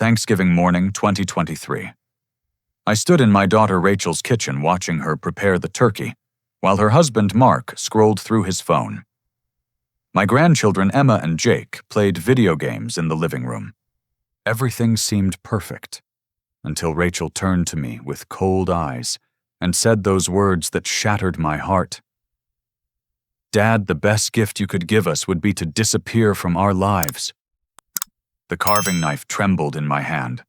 Thanksgiving morning 2023. I stood in my daughter Rachel's kitchen watching her prepare the turkey, while her husband Mark scrolled through his phone. My grandchildren Emma and Jake played video games in the living room. Everything seemed perfect, until Rachel turned to me with cold eyes and said those words that shattered my heart. "Dad, the best gift you could give us would be to disappear from our lives." The carving knife trembled in my hand.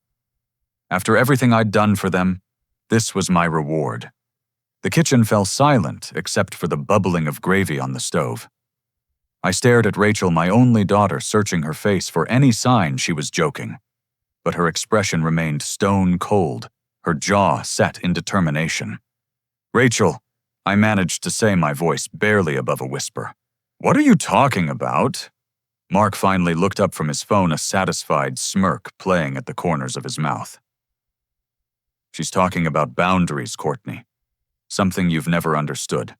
After everything I'd done for them, this was my reward. The kitchen fell silent except for the bubbling of gravy on the stove. I stared at Rachel, my only daughter, searching her face for any sign she was joking. But her expression remained stone cold, her jaw set in determination. "Rachel," I managed to say, my voice barely above a whisper. "What are you talking about?" Mark finally looked up from his phone, a satisfied smirk playing at the corners of his mouth. "She's talking about boundaries, Courtney. Something you've never understood."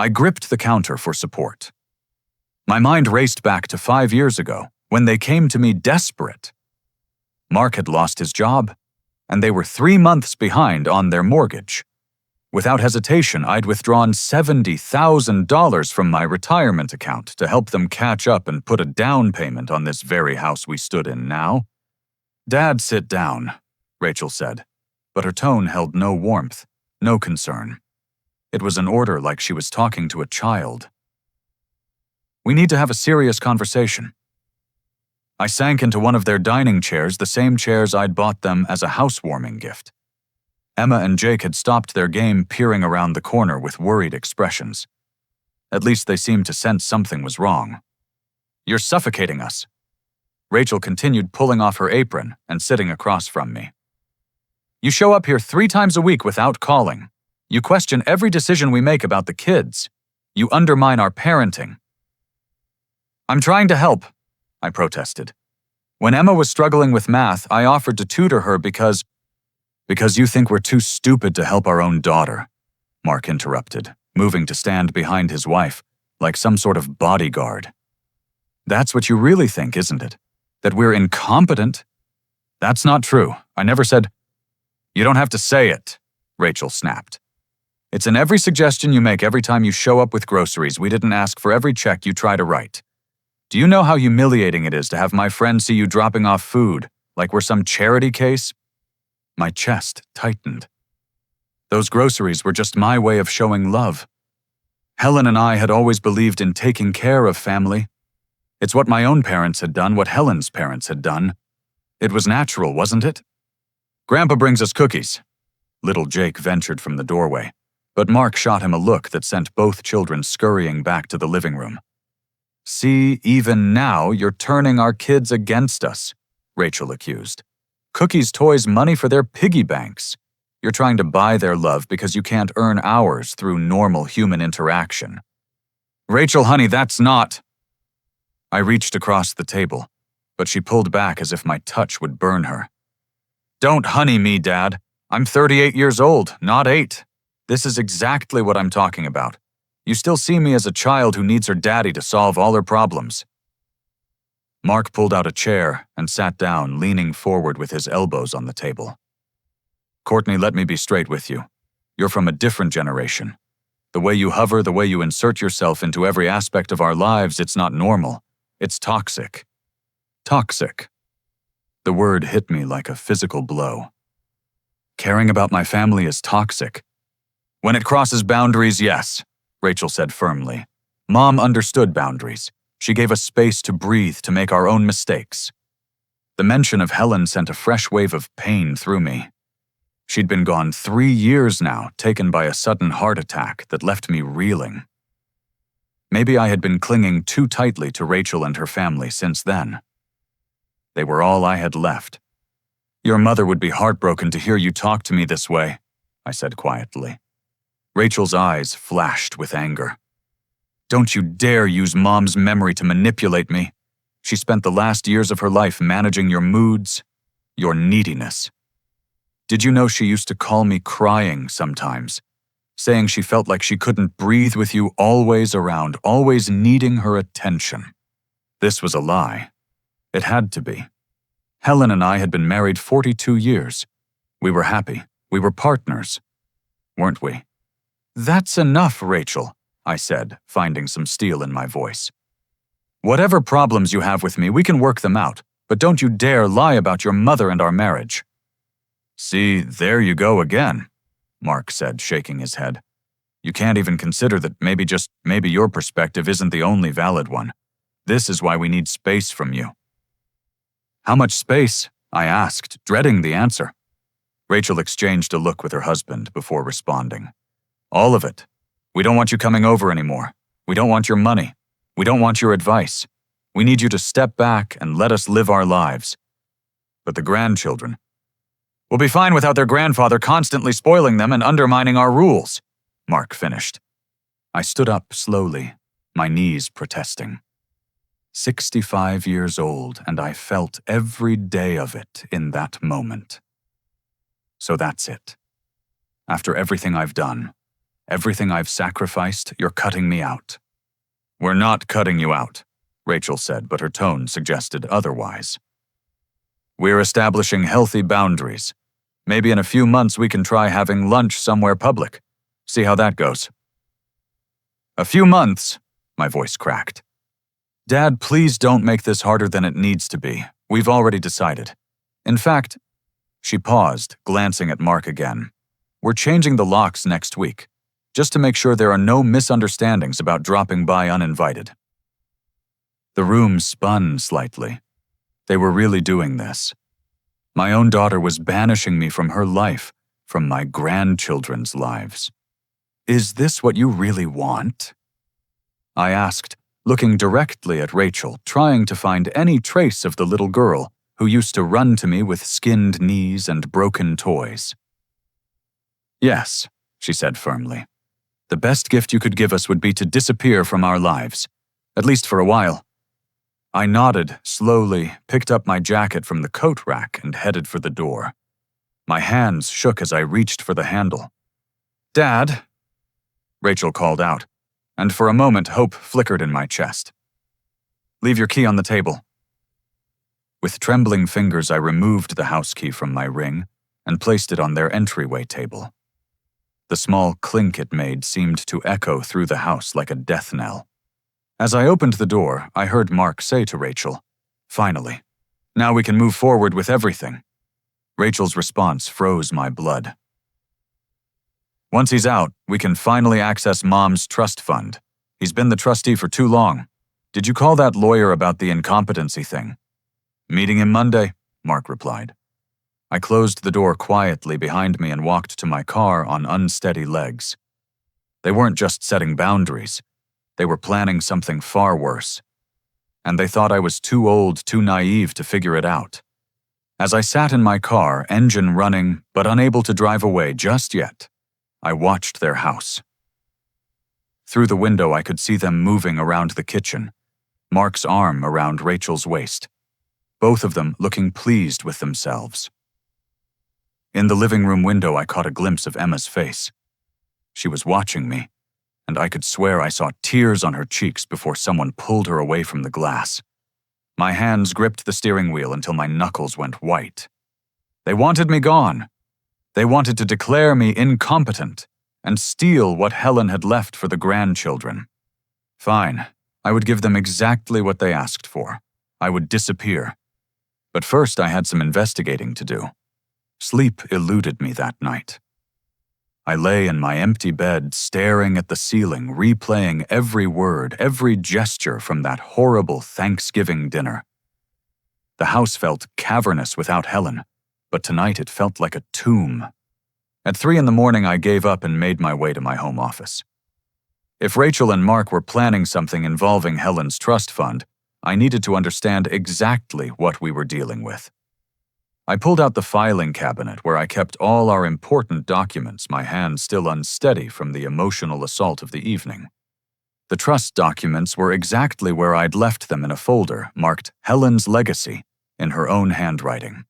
I gripped the counter for support. My mind raced back to 5 years ago, when they came to me desperate. Mark had lost his job, and they were 3 months behind on their mortgage. Without hesitation, I'd withdrawn $70,000 from my retirement account to help them catch up and put a down payment on this very house we stood in now. "Dad, sit down," Rachel said, but her tone held no warmth, no concern. It was an order, like she was talking to a child. "We need to have a serious conversation." I sank into one of their dining chairs, the same chairs I'd bought them as a housewarming gift. Emma and Jake had stopped their game, peering around the corner with worried expressions. At least they seemed to sense something was wrong. "You're suffocating us." Rachel continued, pulling off her apron and sitting across from me. "You show up here 3 times a week without calling. You question every decision we make about the kids. You undermine our parenting." "I'm trying to help," I protested. "When Emma was struggling with math, I offered to tutor her because you think we're too stupid to help our own daughter," Mark interrupted, moving to stand behind his wife, like some sort of bodyguard. "That's what you really think, isn't it? That we're incompetent?" "That's not true. I never said—" "You don't have to say it," Rachel snapped. "It's in every suggestion you make every time you show up with groceries. We didn't ask for every check you try to write. Do you know how humiliating it is to have my friend see you dropping off food, like we're some charity case?" My chest tightened. Those groceries were just my way of showing love. Helen and I had always believed in taking care of family. It's what my own parents had done, what Helen's parents had done. It was natural, wasn't it? "Grandpa brings us cookies." Little Jake ventured from the doorway, but Mark shot him a look that sent both children scurrying back to the living room. "See, even now you're turning our kids against us," Rachel accused. "Cookies, toys, money for their piggy banks. You're trying to buy their love because you can't earn ours through normal human interaction." "Rachel, honey, that's not—" I reached across the table, but she pulled back as if my touch would burn her. "Don't honey me, Dad. I'm 38 years old, not 8. This is exactly what I'm talking about. You still see me as a child who needs her daddy to solve all her problems." Mark pulled out a chair and sat down, leaning forward with his elbows on the table. "Courtney, let me be straight with you. You're from a different generation. The way you hover, the way you insert yourself into every aspect of our lives, it's not normal. It's toxic. Toxic." The word hit me like a physical blow. Caring about my family is toxic. "When it crosses boundaries, yes," Rachel said firmly. "Mom understood boundaries. She gave us space to breathe, to make our own mistakes." The mention of Helen sent a fresh wave of pain through me. She'd been gone 3 years now, taken by a sudden heart attack that left me reeling. Maybe I had been clinging too tightly to Rachel and her family since then. They were all I had left. "Your mother would be heartbroken to hear you talk to me this way," I said quietly. Rachel's eyes flashed with anger. "Don't you dare use Mom's memory to manipulate me. She spent the last years of her life managing your moods, your neediness. Did you know she used to call me crying sometimes, saying she felt like she couldn't breathe with you always around, always needing her attention?" This was a lie. It had to be. Helen and I had been married 42 years. We were happy. We were partners. Weren't we? "That's enough, Rachel," I said, finding some steel in my voice. "Whatever problems you have with me, we can work them out, but don't you dare lie about your mother and our marriage." "See, there you go again," Mark said, shaking his head. "You can't even consider that maybe your perspective isn't the only valid one. This is why we need space from you." "How much space?" I asked, dreading the answer. Rachel exchanged a look with her husband before responding. "All of it. We don't want you coming over anymore. We don't want your money. We don't want your advice. We need you to step back and let us live our lives. But the grandchildren, we'll be fine without their grandfather constantly spoiling them and undermining our rules," Mark finished. I stood up slowly, my knees protesting. 65 years old, and I felt every day of it in that moment. So that's it. After everything I've done, everything I've sacrificed, you're cutting me out. "We're not cutting you out," Rachel said, but her tone suggested otherwise. "We're establishing healthy boundaries. Maybe in a few months we can try having lunch somewhere public. See how that goes." "A few months?" My voice cracked. "Dad, please don't make this harder than it needs to be. We've already decided. In fact," she paused, glancing at Mark again, "we're changing the locks next week, just to make sure there are no misunderstandings about dropping by uninvited." The room spun slightly. They were really doing this. My own daughter was banishing me from her life, from my grandchildren's lives. "Is this what you really want?" I asked, looking directly at Rachel, trying to find any trace of the little girl who used to run to me with skinned knees and broken toys. "Yes," she said firmly. "The best gift you could give us would be to disappear from our lives, at least for a while." I nodded, slowly, picked up my jacket from the coat rack and headed for the door. My hands shook as I reached for the handle. "Dad," Rachel called out, and for a moment hope flickered in my chest. "Leave your key on the table." With trembling fingers, I removed the house key from my ring and placed it on their entryway table. The small clink it made seemed to echo through the house like a death knell. As I opened the door, I heard Mark say to Rachel, "Finally, now we can move forward with everything." Rachel's response froze my blood. "Once he's out, we can finally access Mom's trust fund. He's been the trustee for too long. Did you call that lawyer about the incompetency thing?" "Meeting him Monday," Mark replied. I closed the door quietly behind me and walked to my car on unsteady legs. They weren't just setting boundaries. They were planning something far worse. And they thought I was too old, too naive to figure it out. As I sat in my car, engine running, but unable to drive away just yet, I watched their house. Through the window, I could see them moving around the kitchen, Mark's arm around Rachel's waist, both of them looking pleased with themselves. In the living room window, I caught a glimpse of Emma's face. She was watching me, and I could swear I saw tears on her cheeks before someone pulled her away from the glass. My hands gripped the steering wheel until my knuckles went white. They wanted me gone. They wanted to declare me incompetent and steal what Helen had left for the grandchildren. Fine, I would give them exactly what they asked for. I would disappear. But first I had some investigating to do. Sleep eluded me that night. I lay in my empty bed, staring at the ceiling, replaying every word, every gesture from that horrible Thanksgiving dinner. The house felt cavernous without Helen, but tonight it felt like a tomb. At 3 a.m, I gave up and made my way to my home office. If Rachel and Mark were planning something involving Helen's trust fund, I needed to understand exactly what we were dealing with. I pulled out the filing cabinet where I kept all our important documents, my hands still unsteady from the emotional assault of the evening. The trust documents were exactly where I'd left them in a folder marked Helen's Legacy in her own handwriting.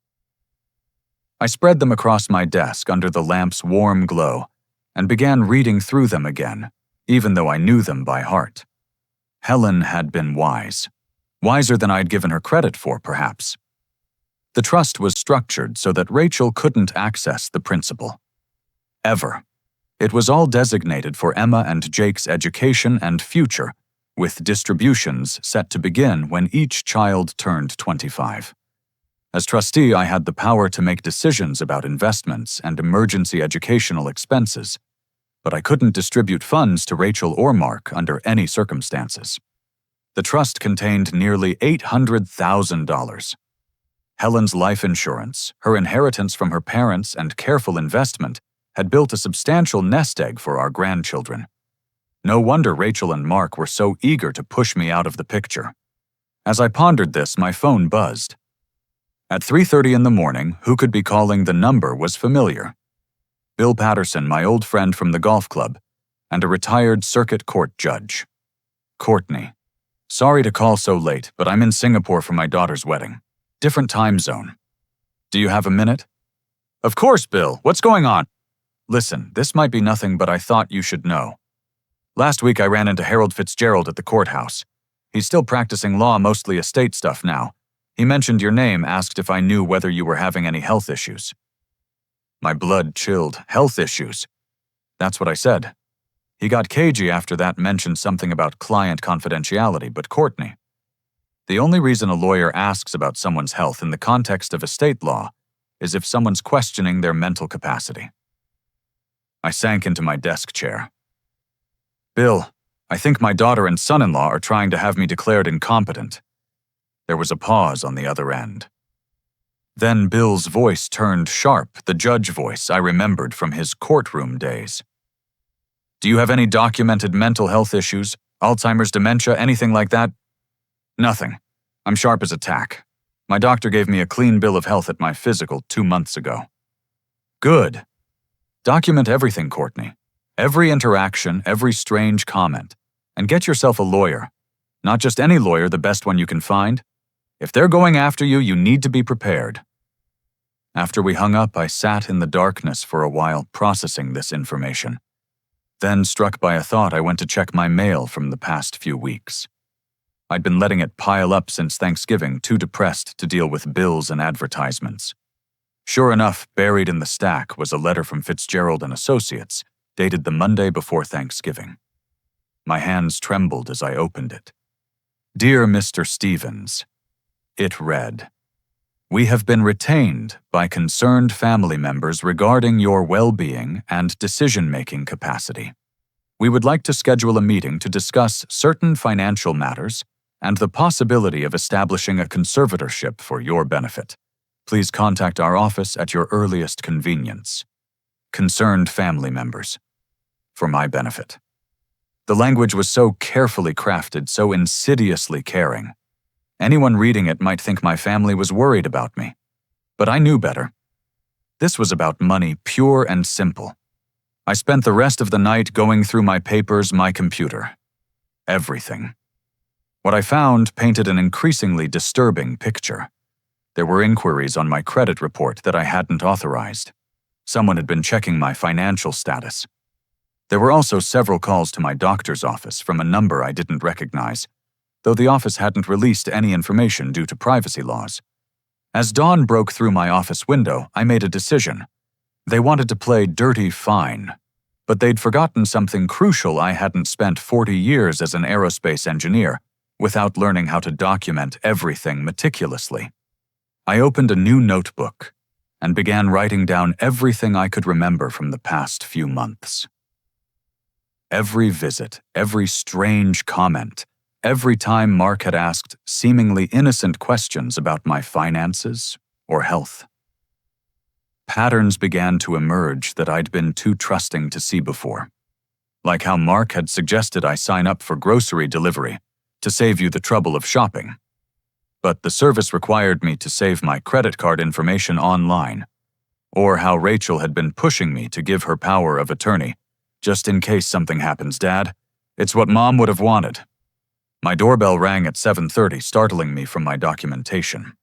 I spread them across my desk under the lamp's warm glow and began reading through them again, even though I knew them by heart. Helen had been wise. Wiser than I'd given her credit for, perhaps. The trust was structured so that Rachel couldn't access the principal. Ever. It was all designated for Emma and Jake's education and future, with distributions set to begin when each child turned 25. As trustee, I had the power to make decisions about investments and emergency educational expenses, but I couldn't distribute funds to Rachel or Mark under any circumstances. The trust contained nearly $800,000. Helen's life insurance, her inheritance from her parents, and careful investment had built a substantial nest egg for our grandchildren. No wonder Rachel and Mark were so eager to push me out of the picture. As I pondered this, my phone buzzed. At 3:30 in the morning, who could be calling the number was familiar. Bill Patterson, my old friend from the golf club, and a retired circuit court judge. Courtney. Sorry to call so late, but I'm in Singapore for my daughter's wedding. Different time zone. Do you have a minute? Of course, Bill. What's going on? Listen, this might be nothing, but I thought you should know. Last week I ran into Harold Fitzgerald at the courthouse. He's still practicing law, mostly estate stuff now. He mentioned your name, asked if I knew whether you were having any health issues. My blood chilled. Health issues. That's what I said. He got cagey after that, mentioned something about client confidentiality, but Courtney. The only reason a lawyer asks about someone's health in the context of estate law is if someone's questioning their mental capacity. I sank into my desk chair. Bill, I think my daughter and son-in-law are trying to have me declared incompetent. There was a pause on the other end. Then Bill's voice turned sharp, the judge voice I remembered from his courtroom days. Do you have any documented mental health issues, Alzheimer's, dementia, anything like that? Nothing. I'm sharp as a tack. My doctor gave me a clean bill of health at my physical 2 months ago. Good. Document everything, Courtney. Every interaction, every strange comment. And get yourself a lawyer. Not just any lawyer, the best one you can find. If they're going after you, you need to be prepared. After we hung up, I sat in the darkness for a while, processing this information. Then, struck by a thought, I went to check my mail from the past few weeks. I'd been letting it pile up since Thanksgiving, too depressed to deal with bills and advertisements. Sure enough, buried in the stack was a letter from Fitzgerald and Associates, dated the Monday before Thanksgiving. My hands trembled as I opened it. Dear Mr. Stevens, it read, We have been retained by concerned family members regarding your well-being and decision-making capacity. We would like to schedule a meeting to discuss certain financial matters and the possibility of establishing a conservatorship for your benefit. Please contact our office at your earliest convenience. Concerned family members. For my benefit. The language was so carefully crafted, so insidiously caring. Anyone reading it might think my family was worried about me. But I knew better. This was about money, pure and simple. I spent the rest of the night going through my papers, my computer. Everything. What I found painted an increasingly disturbing picture. There were inquiries on my credit report that I hadn't authorized. Someone had been checking my financial status. There were also several calls to my doctor's office from a number I didn't recognize, though the office hadn't released any information due to privacy laws. As dawn broke through my office window, I made a decision. They wanted to play dirty fine, but they'd forgotten something crucial. I hadn't spent 40 years as an aerospace engineer without learning how to document everything meticulously. I opened a new notebook and began writing down everything I could remember from the past few months. Every visit, every strange comment, every time Mark had asked seemingly innocent questions about my finances or health. Patterns began to emerge that I'd been too trusting to see before. Like how Mark had suggested I sign up for grocery delivery to save you the trouble of shopping. But the service required me to save my credit card information online. Or how Rachel had been pushing me to give her power of attorney. Just in case something happens, Dad. It's what Mom would have wanted. My doorbell rang at 7:30, startling me from my documentation.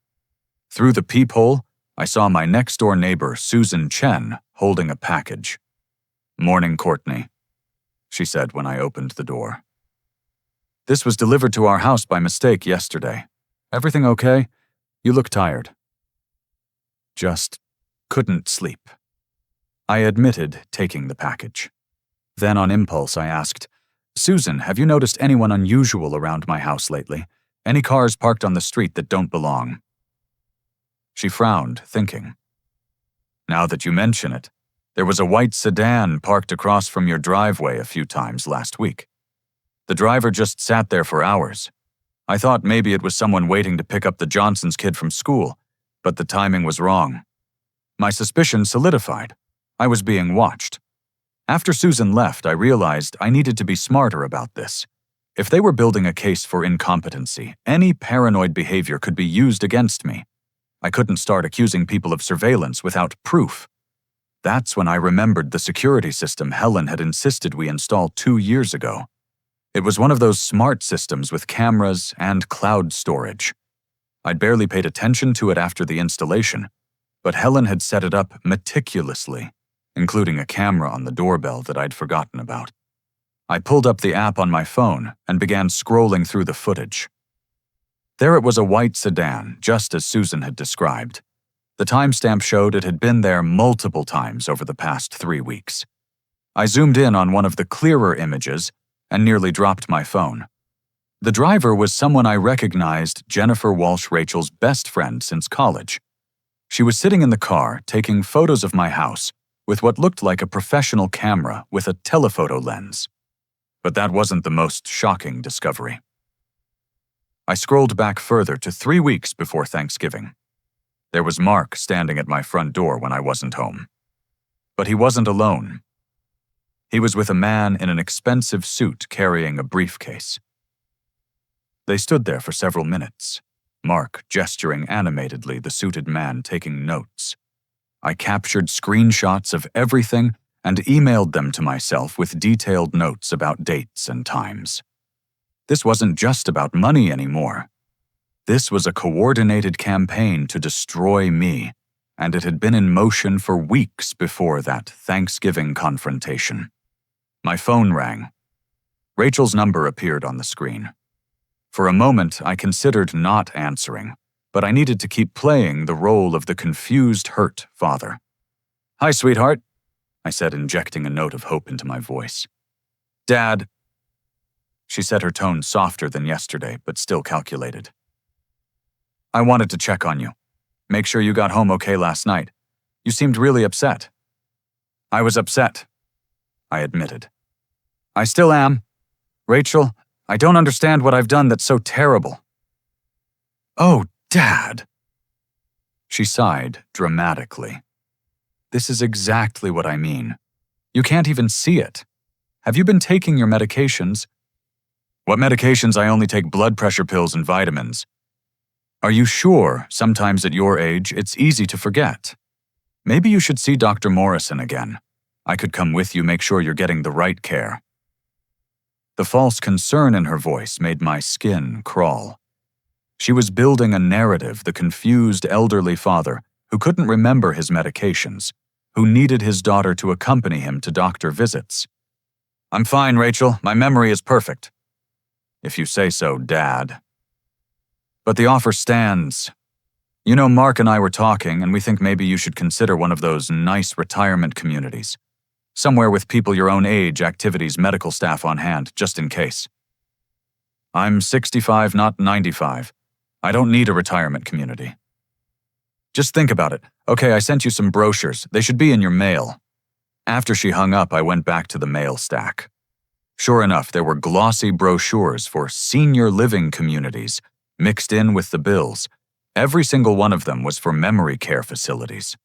Through the peephole, I saw my next-door neighbor, Susan Chen, holding a package. "Morning, Courtney," she said when I opened the door. "This was delivered to our house by mistake yesterday. Everything okay? You look tired." Just couldn't sleep. I admitted taking the package. Then on impulse I asked, "Susan, have you noticed anyone unusual around my house lately? Any cars parked on the street that don't belong?" She frowned, thinking. "Now that you mention it, there was a white sedan parked across from your driveway a few times last week. The driver just sat there for hours. I thought maybe it was someone waiting to pick up the Johnson's kid from school, but the timing was wrong. My suspicion solidified. I was being watched. After Susan left, I realized I needed to be smarter about this. If they were building a case for incompetency, any paranoid behavior could be used against me. I couldn't start accusing people of surveillance without proof. That's when I remembered the security system Helen had insisted we install 2 years ago. It was one of those smart systems with cameras and cloud storage. I'd barely paid attention to it after the installation, but Helen had set it up meticulously, including a camera on the doorbell that I'd forgotten about. I pulled up the app on my phone and began scrolling through the footage. There it was, a white sedan, just as Susan had described. The timestamp showed it had been there multiple times over the past 3 weeks. I zoomed in on one of the clearer images and nearly dropped my phone. The driver was someone I recognized, Jennifer Walsh, Rachel's best friend since college. She was sitting in the car taking photos of my house with what looked like a professional camera with a telephoto lens. But that wasn't the most shocking discovery. I scrolled back further to 3 weeks before Thanksgiving. There was Mark standing at my front door when I wasn't home. But he wasn't alone. He was with a man in an expensive suit carrying a briefcase. They stood there for several minutes, Mark gesturing animatedly, the suited man taking notes. I captured screenshots of everything and emailed them to myself with detailed notes about dates and times. This wasn't just about money anymore. This was a coordinated campaign to destroy me, and it had been in motion for weeks before that Thanksgiving confrontation. My phone rang. Rachel's number appeared on the screen. For a moment, I considered not answering, but I needed to keep playing the role of the confused, hurt father. "Hi, sweetheart," I said, injecting a note of hope into my voice. "Dad." She said, her tone softer than yesterday, but still calculated. "I wanted to check on you. Make sure you got home okay last night. You seemed really upset." "I was upset," I admitted. "I still am. Rachel, I don't understand what I've done that's so terrible." "Oh, Dad." She sighed dramatically. "This is exactly what I mean. You can't even see it. Have you been taking your medications?" "What medications? I only take blood pressure pills and vitamins." "Are you sure? Sometimes at your age, it's easy to forget. Maybe you should see Dr. Morrison again. I could come with you, make sure you're getting the right care." The false concern in her voice made my skin crawl. She was building a narrative, the confused elderly father who couldn't remember his medications, who needed his daughter to accompany him to doctor visits. "I'm fine, Rachel. My memory is perfect." "If you say so, Dad." "But the offer stands. You know, Mark and I were talking, and we think maybe you should consider one of those nice retirement communities. Somewhere with people your own age, activities, medical staff on hand, just in case." "I'm 65, not 95. I don't need a retirement community." "Just think about it. Okay, I sent you some brochures. They should be in your mail." After she hung up, I went back to the mail stack. Sure enough, there were glossy brochures for senior living communities, mixed in with the bills. Every single one of them was for memory care facilities.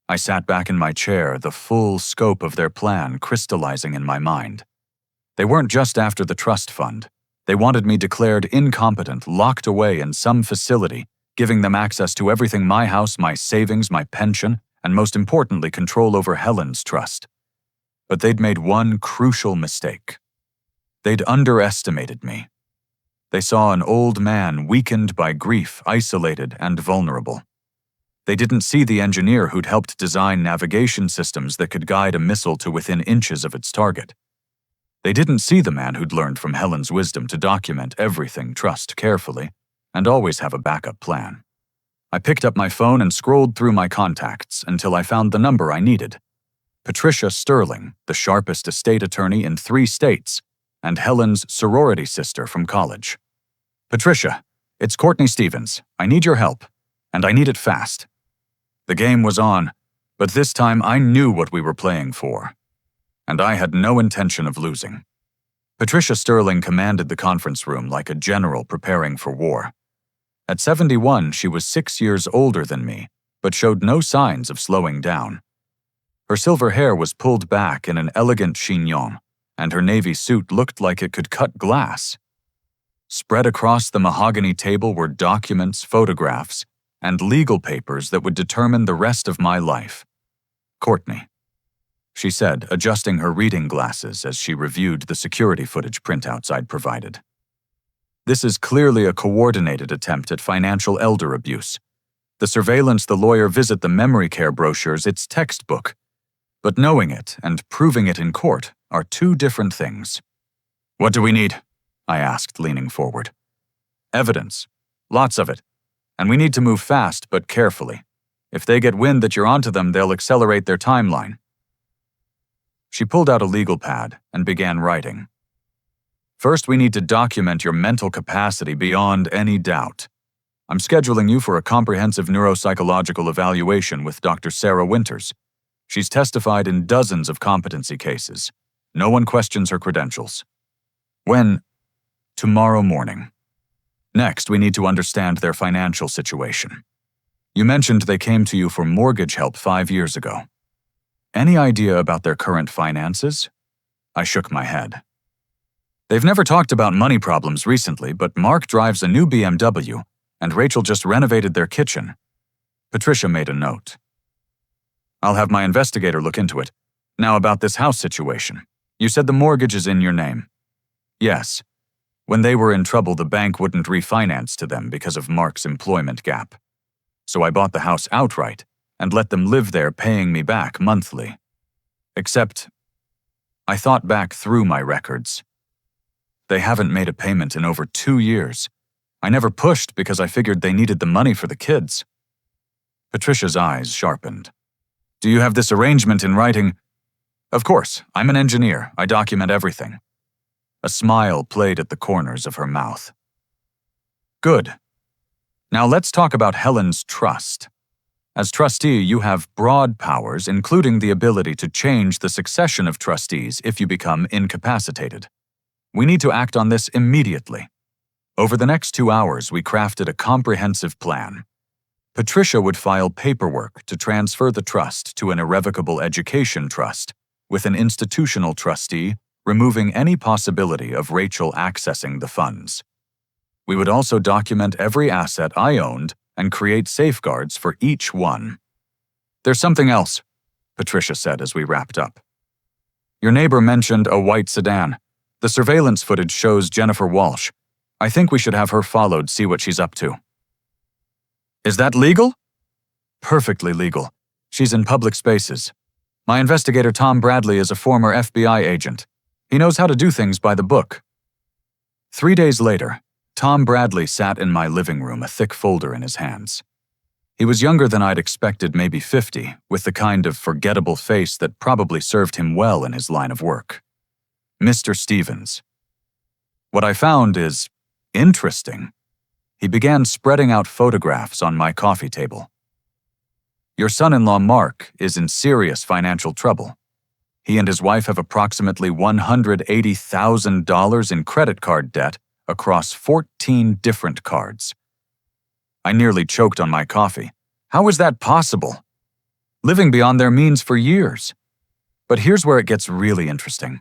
I sat back in my chair, the full scope of their plan crystallizing in my mind. They weren't just after the trust fund. They wanted me declared incompetent, locked away in some facility, giving them access to everything: my house, my savings, my pension, and most importantly, control over Helen's trust. But they'd made one crucial mistake. They'd underestimated me. They saw an old man weakened by grief, isolated and vulnerable. They didn't see the engineer who'd helped design navigation systems that could guide a missile to within inches of its target. They didn't see the man who'd learned from Helen's wisdom to document everything, trust carefully, and always have a backup plan. I picked up my phone and scrolled through my contacts until I found the number I needed. Patricia Sterling, the sharpest estate attorney in 3 states, and Helen's sorority sister from college. Patricia, it's Courtney Stevens. I need your help, and I need it fast. The game was on, but this time I knew what we were playing for, and I had no intention of losing. Patricia Sterling commanded the conference room like a general preparing for war. At 71, she was 6 years older than me, but showed no signs of slowing down. Her silver hair was pulled back in an elegant chignon, and her navy suit looked like it could cut glass. Spread across the mahogany table were documents, photographs, and legal papers that would determine the rest of my life. Courtney, she said, adjusting her reading glasses as she reviewed the security footage printouts I'd provided. This is clearly a coordinated attempt at financial elder abuse. The surveillance the lawyer visit the memory care brochures, it's textbook. But knowing it and proving it in court are 2 different things. What do we need? I asked, leaning forward. Evidence. Lots of it. And we need to move fast but carefully. If they get wind that you're onto them, they'll accelerate their timeline. She pulled out a legal pad and began writing. First, we need to document your mental capacity beyond any doubt. I'm scheduling you for a comprehensive neuropsychological evaluation with Dr. Sarah Winters. She's testified in dozens of competency cases. No one questions her credentials. When? Tomorrow morning. Next, we need to understand their financial situation. You mentioned they came to you for mortgage help 5 years ago. Any idea about their current finances? I shook my head. They've never talked about money problems recently, but Mark drives a new BMW, and Rachel just renovated their kitchen. Patricia made a note. I'll have my investigator look into it. Now about this house situation. You said the mortgage is in your name. Yes. When they were in trouble, the bank wouldn't refinance to them because of Mark's employment gap. So I bought the house outright and let them live there, paying me back monthly. Except, I thought back through my records. They haven't made a payment in over 2 years. I never pushed because I figured they needed the money for the kids. Patricia's eyes sharpened. Do you have this arrangement in writing? Of course, I'm an engineer. I document everything. A smile played at the corners of her mouth. Good. Now let's talk about Helen's trust. As trustee, you have broad powers, including the ability to change the succession of trustees if you become incapacitated. We need to act on this immediately. Over the next 2 hours, we crafted a comprehensive plan. Patricia would file paperwork to transfer the trust to an irrevocable education trust, with an institutional trustee removing any possibility of Rachel accessing the funds. We would also document every asset I owned and create safeguards for each one. There's something else, Patricia said as we wrapped up. Your neighbor mentioned a white sedan. The surveillance footage shows Jennifer Walsh. I think we should have her followed, see what she's up to. Is that legal? Perfectly legal. She's in public spaces. My investigator Tom Bradley is a former FBI agent. He knows how to do things by the book. 3 days later, Tom Bradley sat in my living room, a thick folder in his hands. He was younger than I'd expected, maybe 50, with the kind of forgettable face that probably served him well in his line of work. Mr. Stevens. What I found is interesting. He began spreading out photographs on my coffee table. Your son-in-law Mark is in serious financial trouble. He and his wife have approximately $180,000 in credit card debt across 14 different cards. I nearly choked on my coffee. How is that possible? Living beyond their means for years. But here's where it gets really interesting.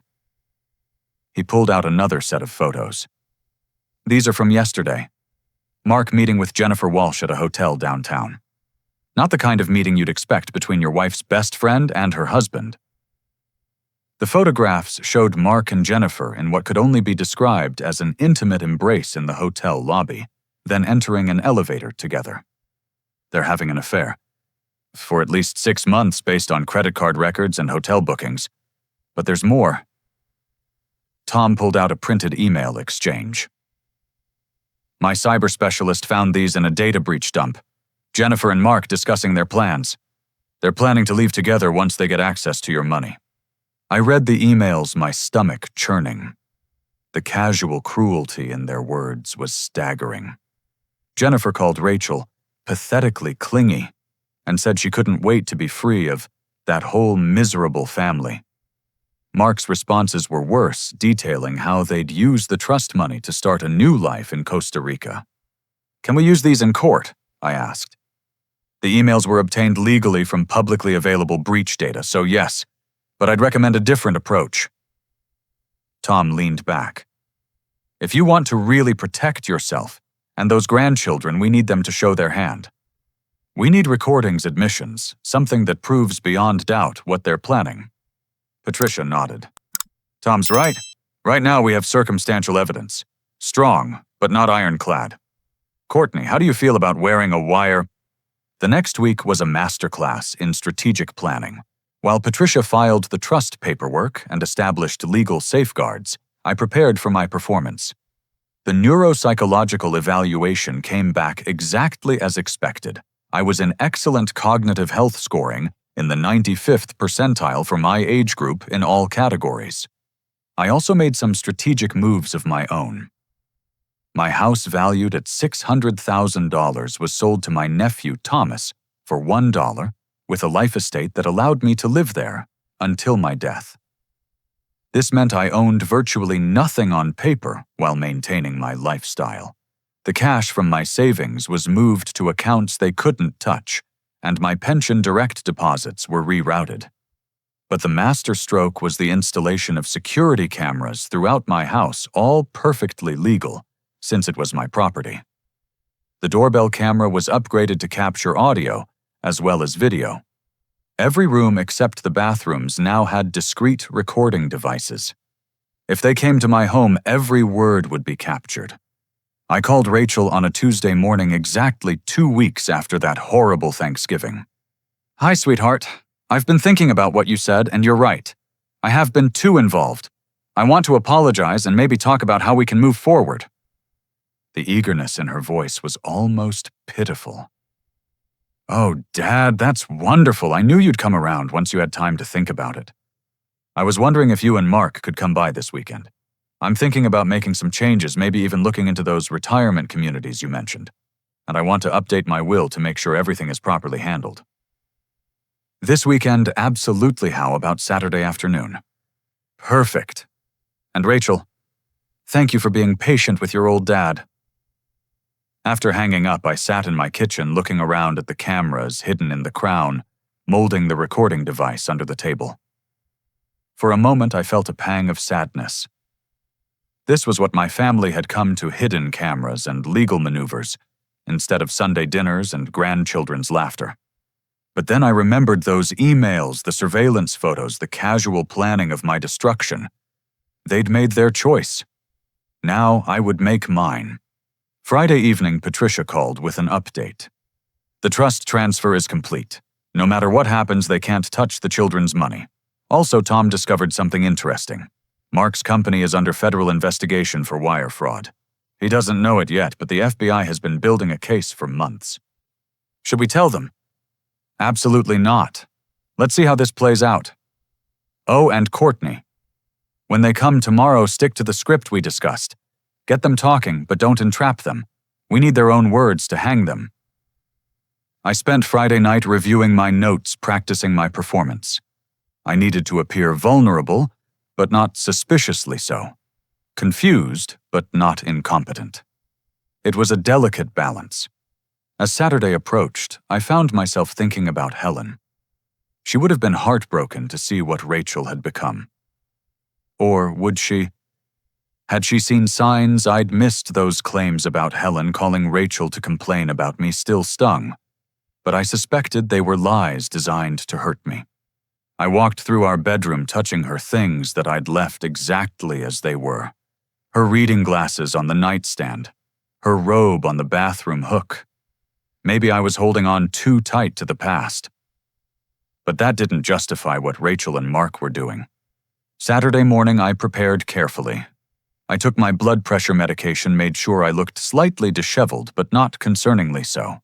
He pulled out another set of photos. These are from yesterday. Mark meeting with Jennifer Walsh at a hotel downtown. Not the kind of meeting you'd expect between your wife's best friend and her husband. The photographs showed Mark and Jennifer in what could only be described as an intimate embrace in the hotel lobby, then entering an elevator together. They're having an affair. For at least 6 months based on credit card records and hotel bookings. But there's more. Tom pulled out a printed email exchange. My cyber specialist found these in a data breach dump. Jennifer and Mark discussing their plans. They're planning to leave together once they get access to your money. I read the emails, my stomach churning. The casual cruelty in their words was staggering. Jennifer called Rachel pathetically clingy and said she couldn't wait to be free of that whole miserable family. Mark's responses were worse, detailing how they'd use the trust money to start a new life in Costa Rica. Can we use these in court? I asked. The emails were obtained legally from publicly available breach data, so yes, but I'd recommend a different approach. Tom leaned back. If you want to really protect yourself and those grandchildren, we need them to show their hand. We need recordings, admissions, something that proves beyond doubt what they're planning. Patricia nodded. Tom's right. Right now we have circumstantial evidence. Strong, but not ironclad. Courtney, how do you feel about wearing a wire? The next week was a masterclass in strategic planning. While Patricia filed the trust paperwork and established legal safeguards, I prepared for my performance. The neuropsychological evaluation came back exactly as expected. I was in excellent cognitive health scoring in the 95th percentile for my age group in all categories. I also made some strategic moves of my own. My house, valued at $600,000, was sold to my nephew Thomas for $1, with a life estate that allowed me to live there until my death. This meant I owned virtually nothing on paper while maintaining my lifestyle. The cash from my savings was moved to accounts they couldn't touch, and my pension direct deposits were rerouted. But the masterstroke was the installation of security cameras throughout my house, all perfectly legal, since it was my property. The doorbell camera was upgraded to capture audio as well as video. Every room except the bathrooms now had discrete recording devices. If they came to my home, every word would be captured. I called Rachel on a Tuesday morning exactly 2 weeks after that horrible Thanksgiving. Hi, sweetheart. I've been thinking about what you said, and you're right. I have been too involved. I want to apologize and maybe talk about how we can move forward. The eagerness in her voice was almost pitiful. Oh, Dad, that's wonderful. I knew you'd come around once you had time to think about it. I was wondering if you and Mark could come by this weekend. I'm thinking about making some changes, maybe even looking into those retirement communities you mentioned. And I want to update my will to make sure everything is properly handled. This weekend, absolutely. How about Saturday afternoon? Perfect. And Rachel, thank you for being patient with your old dad. After hanging up, I sat in my kitchen looking around at the cameras hidden in the crown, molding the recording device under the table. For a moment, I felt a pang of sadness. This was what my family had come to: hidden cameras and legal maneuvers, instead of Sunday dinners and grandchildren's laughter. But then I remembered those emails, the surveillance photos, the casual planning of my destruction. They'd made their choice. Now I would make mine. Friday evening, Patricia called with an update. The trust transfer is complete. No matter what happens, they can't touch the children's money. Also, Tom discovered something interesting. Mark's company is under federal investigation for wire fraud. He doesn't know it yet, but the FBI has been building a case for months. Should we tell them? Absolutely not. Let's see how this plays out. Oh, and Courtney. When they come tomorrow, stick to the script we discussed. Get them talking, but don't entrap them. We need their own words to hang them. I spent Friday night reviewing my notes, practicing my performance. I needed to appear vulnerable, but not suspiciously so. Confused, but not incompetent. It was a delicate balance. As Saturday approached, I found myself thinking about Helen. She would have been heartbroken to see what Rachel had become. Or would she? Had she seen signs I'd missed? Those claims about Helen calling Rachel to complain about me still stung, but I suspected they were lies designed to hurt me. I walked through our bedroom, touching her things that I'd left exactly as they were. Her reading glasses on the nightstand, her robe on the bathroom hook. Maybe I was holding on too tight to the past. But that didn't justify what Rachel and Mark were doing. Saturday morning, I prepared carefully. I took my blood pressure medication, made sure I looked slightly disheveled, but not concerningly so.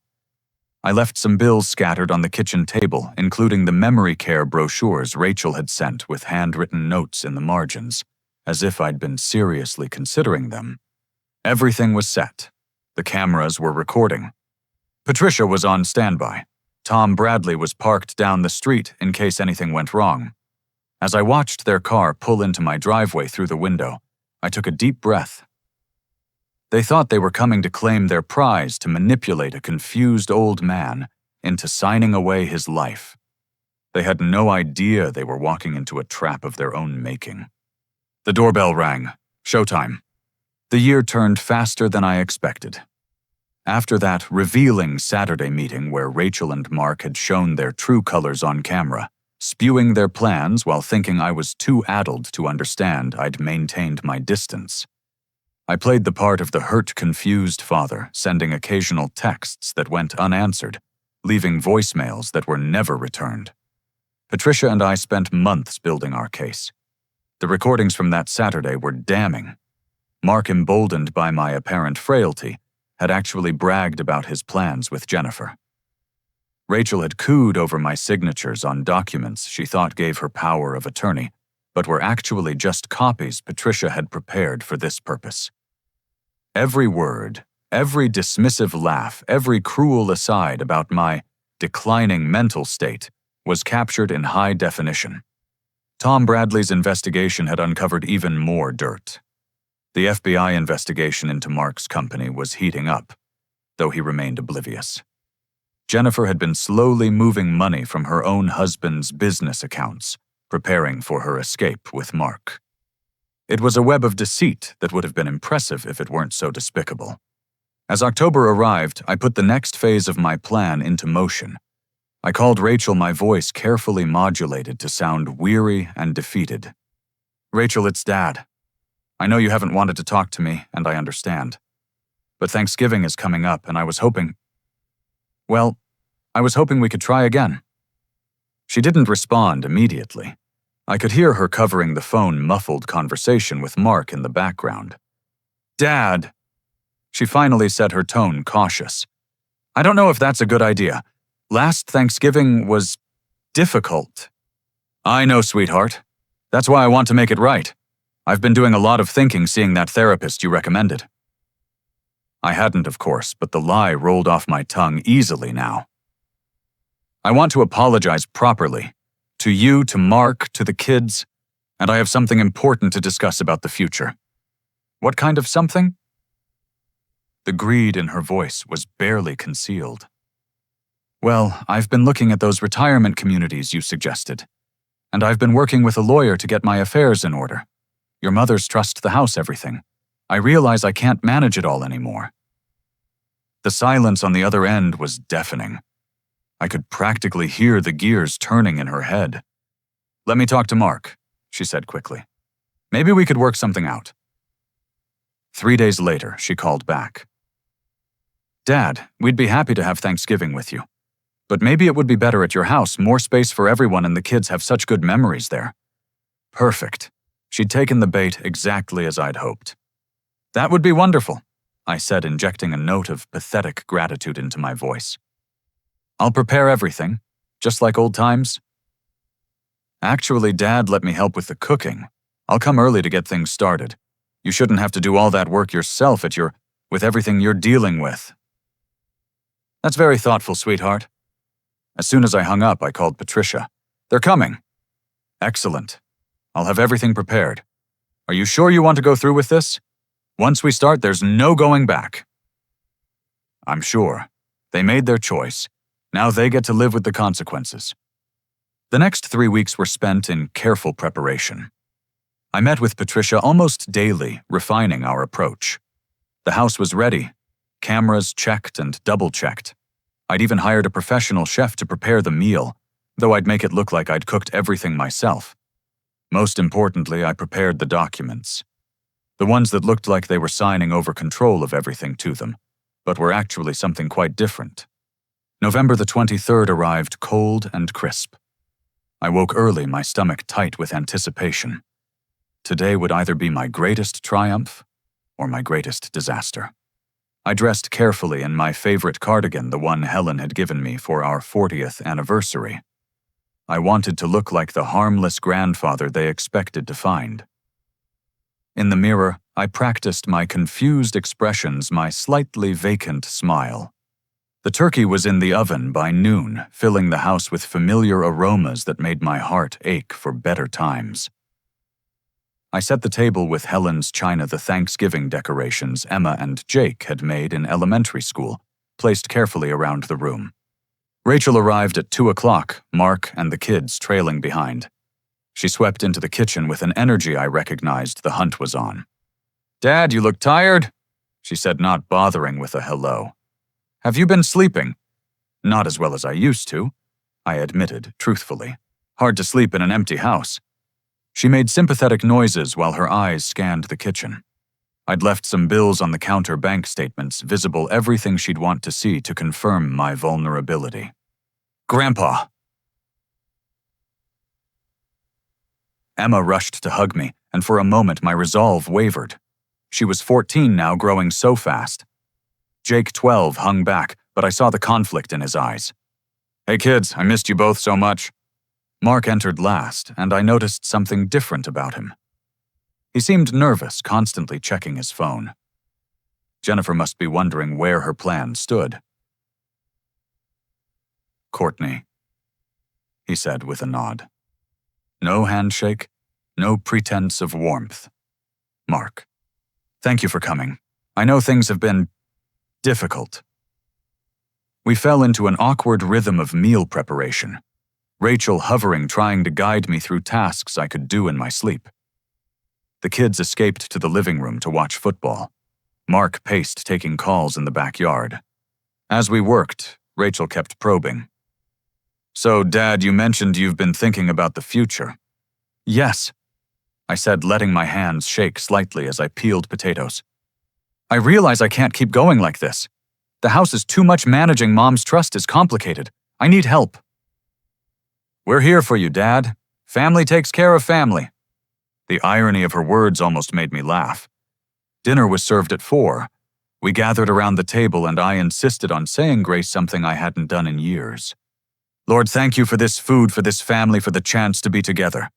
I left some bills scattered on the kitchen table, including the memory care brochures Rachel had sent with handwritten notes in the margins, as if I'd been seriously considering them. Everything was set. The cameras were recording. Patricia was on standby. Tom Bradley was parked down the street in case anything went wrong. As I watched their car pull into my driveway through the window, I took a deep breath. They thought they were coming to claim their prize to manipulate a confused old man into signing away his life. They had no idea they were walking into a trap of their own making. The doorbell rang. Showtime. The year turned faster than I expected. After that revealing Saturday meeting where Rachel and Mark had shown their true colors on camera, spewing their plans while thinking I was too addled to understand I'd maintained my distance, I played the part of the hurt, confused father, sending occasional texts that went unanswered, leaving voicemails that were never returned. Patricia and I spent months building our case. The recordings from that Saturday were damning. Mark, emboldened by my apparent frailty, had actually bragged about his plans with Jennifer. Rachel had cooed over my signatures on documents she thought gave her power of attorney, but were actually just copies Patricia had prepared for this purpose. Every word, every dismissive laugh, every cruel aside about my declining mental state was captured in high definition. Tom Bradley's investigation had uncovered even more dirt. The FBI investigation into Mark's company was heating up, though he remained oblivious. Jennifer had been slowly moving money from her own husband's business accounts, preparing for her escape with Mark. It was a web of deceit that would have been impressive if it weren't so despicable. As October arrived, I put the next phase of my plan into motion. I called Rachel, my voice carefully modulated to sound weary and defeated. "Rachel, it's Dad. I know you haven't wanted to talk to me, and I understand. But Thanksgiving is coming up, and I was hoping we could try again." She didn't respond immediately. I could hear her covering the phone muffled conversation with Mark in the background. "Dad," she finally said, her tone cautious. "I don't know if that's a good idea. Last Thanksgiving was difficult." "I know, sweetheart. That's why I want to make it right. I've been doing a lot of thinking seeing that therapist you recommended." I hadn't, of course, but the lie rolled off my tongue easily now. "I want to apologize properly. To you, to Mark, to the kids, and I have something important to discuss about the future." "What kind of something?" The greed in her voice was barely concealed. "Well, I've been looking at those retirement communities you suggested, and I've been working with a lawyer to get my affairs in order. Your mother's trust the house everything. I realize I can't manage it all anymore." The silence on the other end was deafening. I could practically hear the gears turning in her head. "Let me talk to Mark," she said quickly. "Maybe we could work something out." 3 days later, she called back. "Dad, we'd be happy to have Thanksgiving with you. But maybe it would be better at your house, more space for everyone, and the kids have such good memories there." Perfect. She'd taken the bait exactly as I'd hoped. "That would be wonderful," I said, injecting a note of pathetic gratitude into my voice. "I'll prepare everything, just like old times." "Actually, Dad let me help with the cooking. I'll come early to get things started. You shouldn't have to do all that work yourself with everything you're dealing with." "That's very thoughtful, sweetheart." As soon as I hung up, I called Patricia. "They're coming." "Excellent. I'll have everything prepared. Are you sure you want to go through with this? Once we start, there's no going back." "I'm sure. They made their choice. Now they get to live with the consequences." The next 3 weeks were spent in careful preparation. I met with Patricia almost daily, refining our approach. The house was ready, cameras checked and double-checked. I'd even hired a professional chef to prepare the meal, though I'd make it look like I'd cooked everything myself. Most importantly, I prepared the documents. The ones that looked like they were signing over control of everything to them, but were actually something quite different. November the 23rd arrived cold and crisp. I woke early, my stomach tight with anticipation. Today would either be my greatest triumph or my greatest disaster. I dressed carefully in my favorite cardigan, the one Helen had given me for our 40th anniversary. I wanted to look like the harmless grandfather they expected to find. In the mirror, I practiced my confused expressions, my slightly vacant smile. The turkey was in the oven by noon, filling the house with familiar aromas that made my heart ache for better times. I set the table with Helen's china, the Thanksgiving decorations Emma and Jake had made in elementary school, placed carefully around the room. Rachel arrived at 2 o'clock, Mark and the kids trailing behind. She swept into the kitchen with an energy I recognized the hunt was on. "Dad, you look tired," she said, not bothering with a hello. "Have you been sleeping?" "Not as well as I used to," I admitted truthfully. "Hard to sleep in an empty house." She made sympathetic noises while her eyes scanned the kitchen. I'd left some bills on the counter, bank statements, visible, everything she'd want to see to confirm my vulnerability. "Grandpa!" Emma rushed to hug me, and for a moment my resolve wavered. She was 14 now, growing so fast. Jake, 12, hung back, but I saw the conflict in his eyes. "Hey kids, I missed you both so much." Mark entered last, and I noticed something different about him. He seemed nervous, constantly checking his phone. Jennifer must be wondering where her plan stood. "Courtney," he said with a nod. No handshake, no pretense of warmth. "Mark, thank you for coming. I know things have been difficult." We fell into an awkward rhythm of meal preparation, Rachel hovering, trying to guide me through tasks I could do in my sleep. The kids escaped to the living room to watch football. Mark paced, taking calls in the backyard. As we worked, Rachel kept probing. "So, Dad, you mentioned you've been thinking about the future." "Yes," I said, letting my hands shake slightly as I peeled potatoes. "I realize I can't keep going like this. The house is too much. Managing Mom's trust is complicated. I need help." "We're here for you, Dad. Family takes care of family." The irony of her words almost made me laugh. Dinner was served at 4. We gathered around the table and I insisted on saying grace, something I hadn't done in years. "Lord, thank you for this food, for this family, for the chance to be together.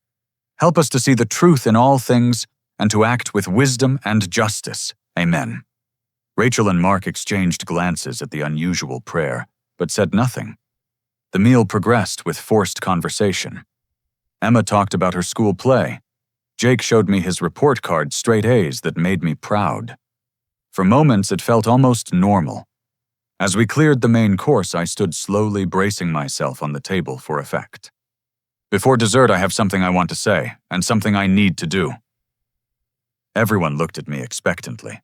Help us to see the truth in all things and to act with wisdom and justice. Amen." Rachel and Mark exchanged glances at the unusual prayer, but said nothing. The meal progressed with forced conversation. Emma talked about her school play. Jake showed me his report card, straight A's that made me proud. For moments, it felt almost normal. As we cleared the main course, I stood slowly, bracing myself on the table for effect. "Before dessert, I have something I want to say, and something I need to do." Everyone looked at me expectantly.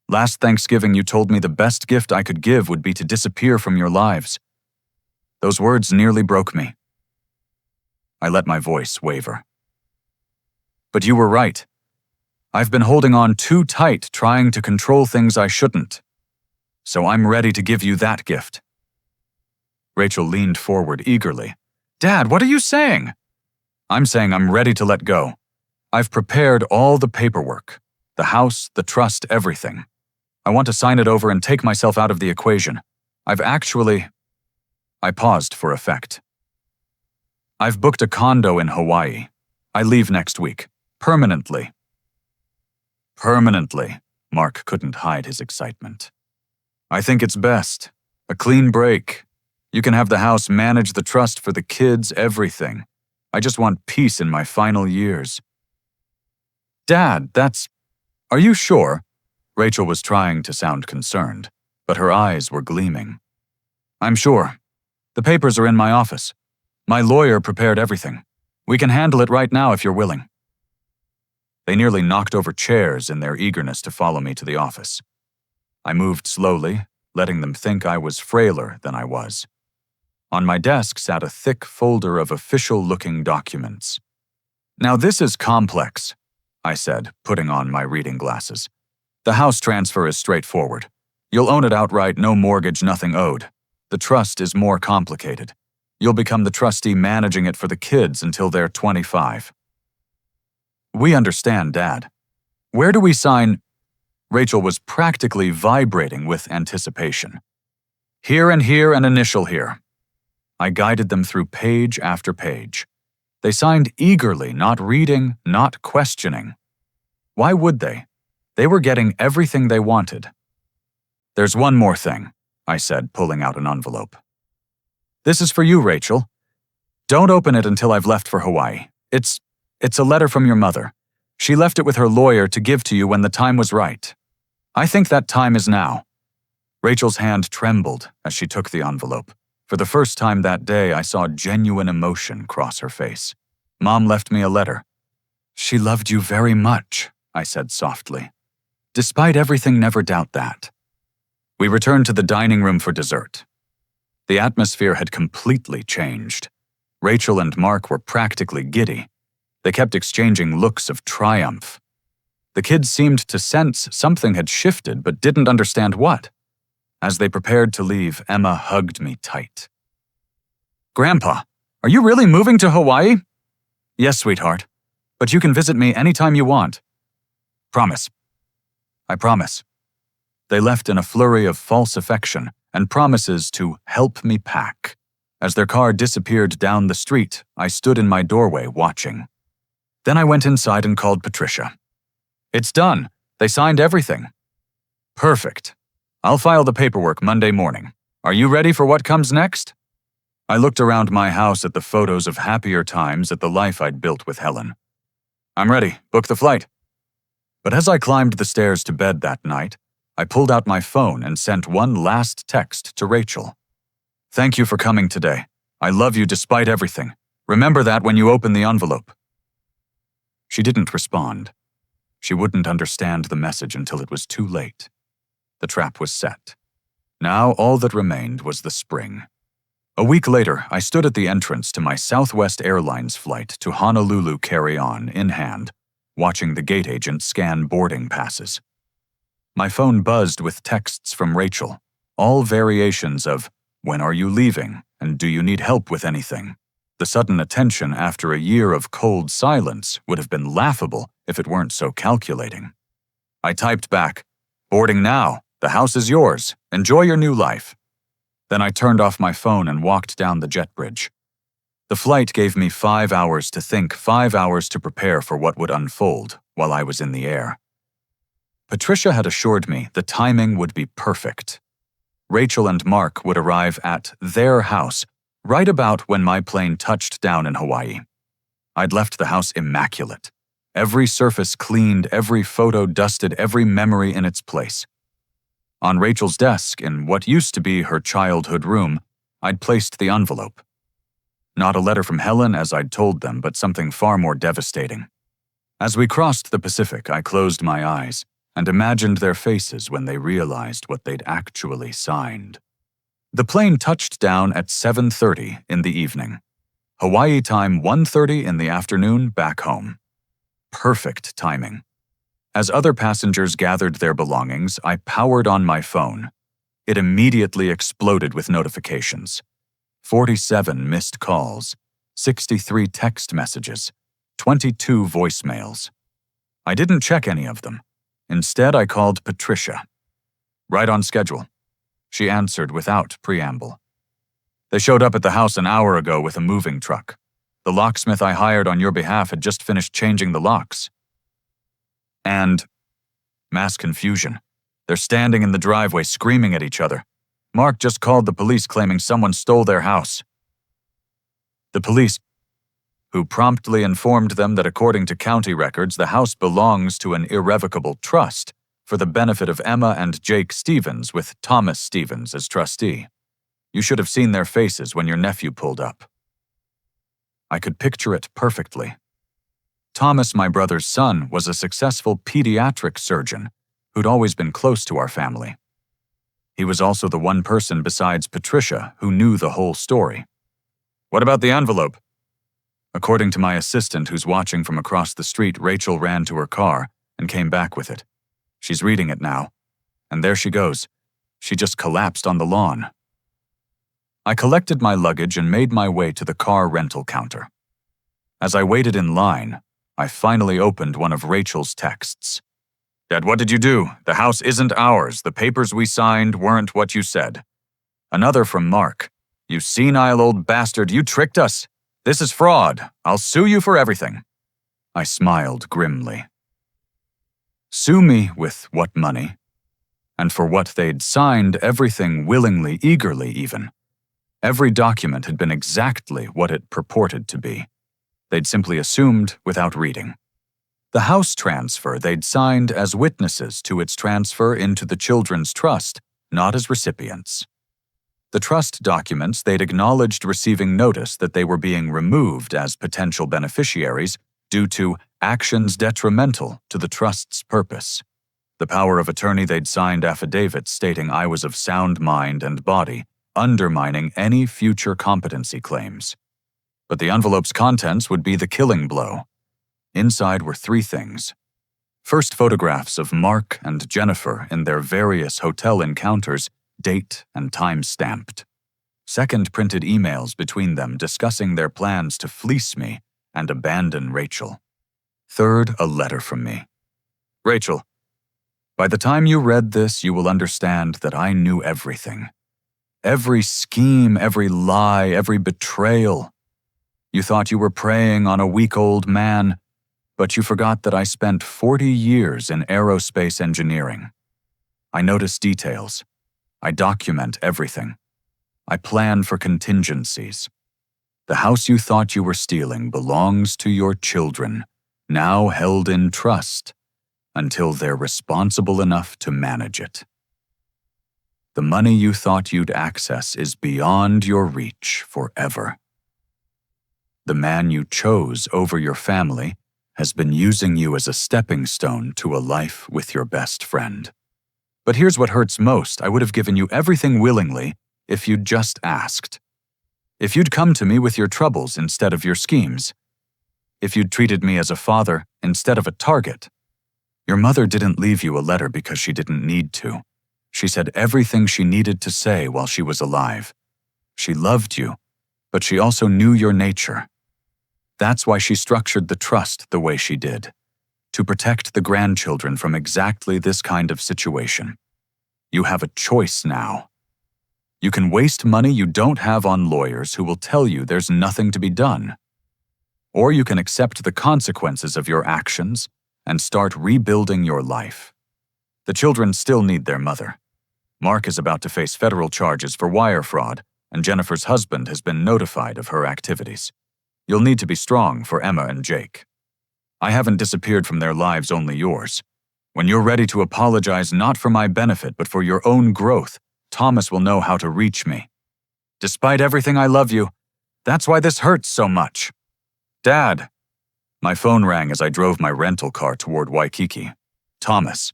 "Last Thanksgiving, you told me the best gift I could give would be to disappear from your lives." Those words nearly broke me. I let my voice waver. "But you were right. I've been holding on too tight, trying to control things I shouldn't. So I'm ready to give you that gift." Rachel leaned forward eagerly. "Dad, what are you saying?" "I'm saying I'm ready to let go. I've prepared all the paperwork, the house, the trust, everything. I want to sign it over and take myself out of the equation. I've actually—" I paused for effect. "I've booked a condo in Hawaii. I leave next week. Permanently." "Permanently," Mark couldn't hide his excitement. "I think it's best. A clean break. You can have the house, manage the trust for the kids, everything. I just want peace in my final years." "Dad, are you sure?" Rachel was trying to sound concerned, but her eyes were gleaming. "I'm sure. The papers are in my office. My lawyer prepared everything. We can handle it right now if you're willing." They nearly knocked over chairs in their eagerness to follow me to the office. I moved slowly, letting them think I was frailer than I was. On my desk sat a thick folder of official-looking documents. "Now this is complex," I said, putting on my reading glasses. "The house transfer is straightforward. You'll own it outright, no mortgage, nothing owed. The trust is more complicated. You'll become the trustee, managing it for the kids until they're 25. "We understand, Dad. Where do we sign—" Rachel was practically vibrating with anticipation. Here and here and initial here. I guided them through page after page. They signed eagerly, not reading, not questioning. Why would they? They were getting everything they wanted. There's one more thing, I said, pulling out an envelope. This is for you, Rachel. Don't open it until I've left for Hawaii. It's a letter from your mother. She left it with her lawyer to give to you when the time was right. I think that time is now. Rachel's hand trembled as she took the envelope. For the first time that day, I saw genuine emotion cross her face. Mom left me a letter. She loved you very much, I said softly. Despite everything, never doubt that. We returned to the dining room for dessert. The atmosphere had completely changed. Rachel and Mark were practically giddy. They kept exchanging looks of triumph. The kids seemed to sense something had shifted but didn't understand what. As they prepared to leave, Emma hugged me tight. Grandpa, are you really moving to Hawaii? Yes, sweetheart, but you can visit me anytime you want. Promise. I promise. They left in a flurry of false affection and promises to help me pack. As their car disappeared down the street, I stood in my doorway watching. Then I went inside and called Patricia. It's done. They signed everything. Perfect. I'll file the paperwork Monday morning. Are you ready for what comes next? I looked around my house at the photos of happier times at the life I'd built with Helen. I'm ready. Book the flight. But as I climbed the stairs to bed that night, I pulled out my phone and sent one last text to Rachel. Thank you for coming today. I love you despite everything. Remember that when you open the envelope. She didn't respond. She wouldn't understand the message until it was too late. The trap was set. Now all that remained was the spring. A week later, I stood at the entrance to my Southwest Airlines flight to Honolulu carry-on in hand, watching the gate agent scan boarding passes. My phone buzzed with texts from Rachel, all variations of, "When are you leaving?" and "Do you need help with anything?" The sudden attention after a year of cold silence would have been laughable if it weren't so calculating. I typed back, "Boarding now. The house is yours. Enjoy your new life." Then I turned off my phone and walked down the jet bridge. The flight gave me 5 hours to think, 5 hours to prepare for what would unfold while I was in the air. Patricia had assured me the timing would be perfect. Rachel and Mark would arrive at their house right about when my plane touched down in Hawaii. I'd left the house immaculate. Every surface cleaned, every photo dusted, every memory in its place. On Rachel's desk, in what used to be her childhood room, I'd placed the envelope. Not a letter from Helen as I'd told them, but something far more devastating. As we crossed the Pacific, I closed my eyes and imagined their faces when they realized what they'd actually signed. The plane touched down at 7:30 in the evening. Hawaii time 1:30 in the afternoon back home. Perfect timing. As other passengers gathered their belongings, I powered on my phone. It immediately exploded with notifications. 47 missed calls, 63 text messages, 22 voicemails. I didn't check any of them. Instead, I called Patricia. Right on schedule. She answered without preamble. They showed up at the house an hour ago with a moving truck. The locksmith I hired on your behalf had just finished changing the locks. And mass confusion. They're standing in the driveway screaming at each other. Mark just called the police claiming someone stole their house. The police, who promptly informed them that according to county records, the house belongs to an irrevocable trust for the benefit of Emma and Jake Stevens with Thomas Stevens as trustee. You should have seen their faces when your nephew pulled up. I could picture it perfectly. Thomas, my brother's son, was a successful pediatric surgeon who'd always been close to our family. He was also the one person besides Patricia who knew the whole story. What about the envelope? According to my assistant who's watching from across the street, Rachel ran to her car and came back with it. She's reading it now, and there she goes. She just collapsed on the lawn. I collected my luggage and made my way to the car rental counter. As I waited in line, I finally opened one of Rachel's texts. Dad, what did you do? The house isn't ours. The papers we signed weren't what you said. Another from Mark. You senile old bastard, you tricked us. This is fraud. I'll sue you for everything. I smiled grimly. Sue me with what money? And for what they'd signed, everything willingly, eagerly even. Every document had been exactly what it purported to be. They'd simply assumed without reading. The house transfer they'd signed as witnesses to its transfer into the children's trust, not as recipients. The trust documents they'd acknowledged receiving notice that they were being removed as potential beneficiaries due to actions detrimental to the trust's purpose. The power of attorney they'd signed affidavits stating I was of sound mind and body, undermining any future competency claims. But the envelope's contents would be the killing blow. Inside were 3 things. First, photographs of Mark and Jennifer in their various hotel encounters, date and time stamped. Second, printed emails between them discussing their plans to fleece me and abandon Rachel. Third, a letter from me. Rachel, by the time you read this, you will understand that I knew everything. Every scheme, every lie, every betrayal. You thought you were preying on a weak-old man, but you forgot that I spent 40 years in aerospace engineering. I notice details. I document everything. I plan for contingencies. The house you thought you were stealing belongs to your children, now held in trust, until they're responsible enough to manage it. The money you thought you'd access is beyond your reach forever. The man you chose over your family has been using you as a stepping stone to a life with your best friend. But here's what hurts most. I would have given you everything willingly if you'd just asked. If you'd come to me with your troubles instead of your schemes. If you'd treated me as a father instead of a target. Your mother didn't leave you a letter because she didn't need to. She said everything she needed to say while she was alive. She loved you, but she also knew your nature. That's why she structured the trust the way she did, to protect the grandchildren from exactly this kind of situation. You have a choice now. You can waste money you don't have on lawyers who will tell you there's nothing to be done. Or you can accept the consequences of your actions and start rebuilding your life. The children still need their mother. Mark is about to face federal charges for wire fraud, and Jennifer's husband has been notified of her activities. You'll need to be strong for Emma and Jake. I haven't disappeared from their lives, only yours. When you're ready to apologize not for my benefit but for your own growth, Thomas will know how to reach me. Despite everything, I love you. That's why this hurts so much. Dad. My phone rang as I drove my rental car toward Waikiki. Thomas.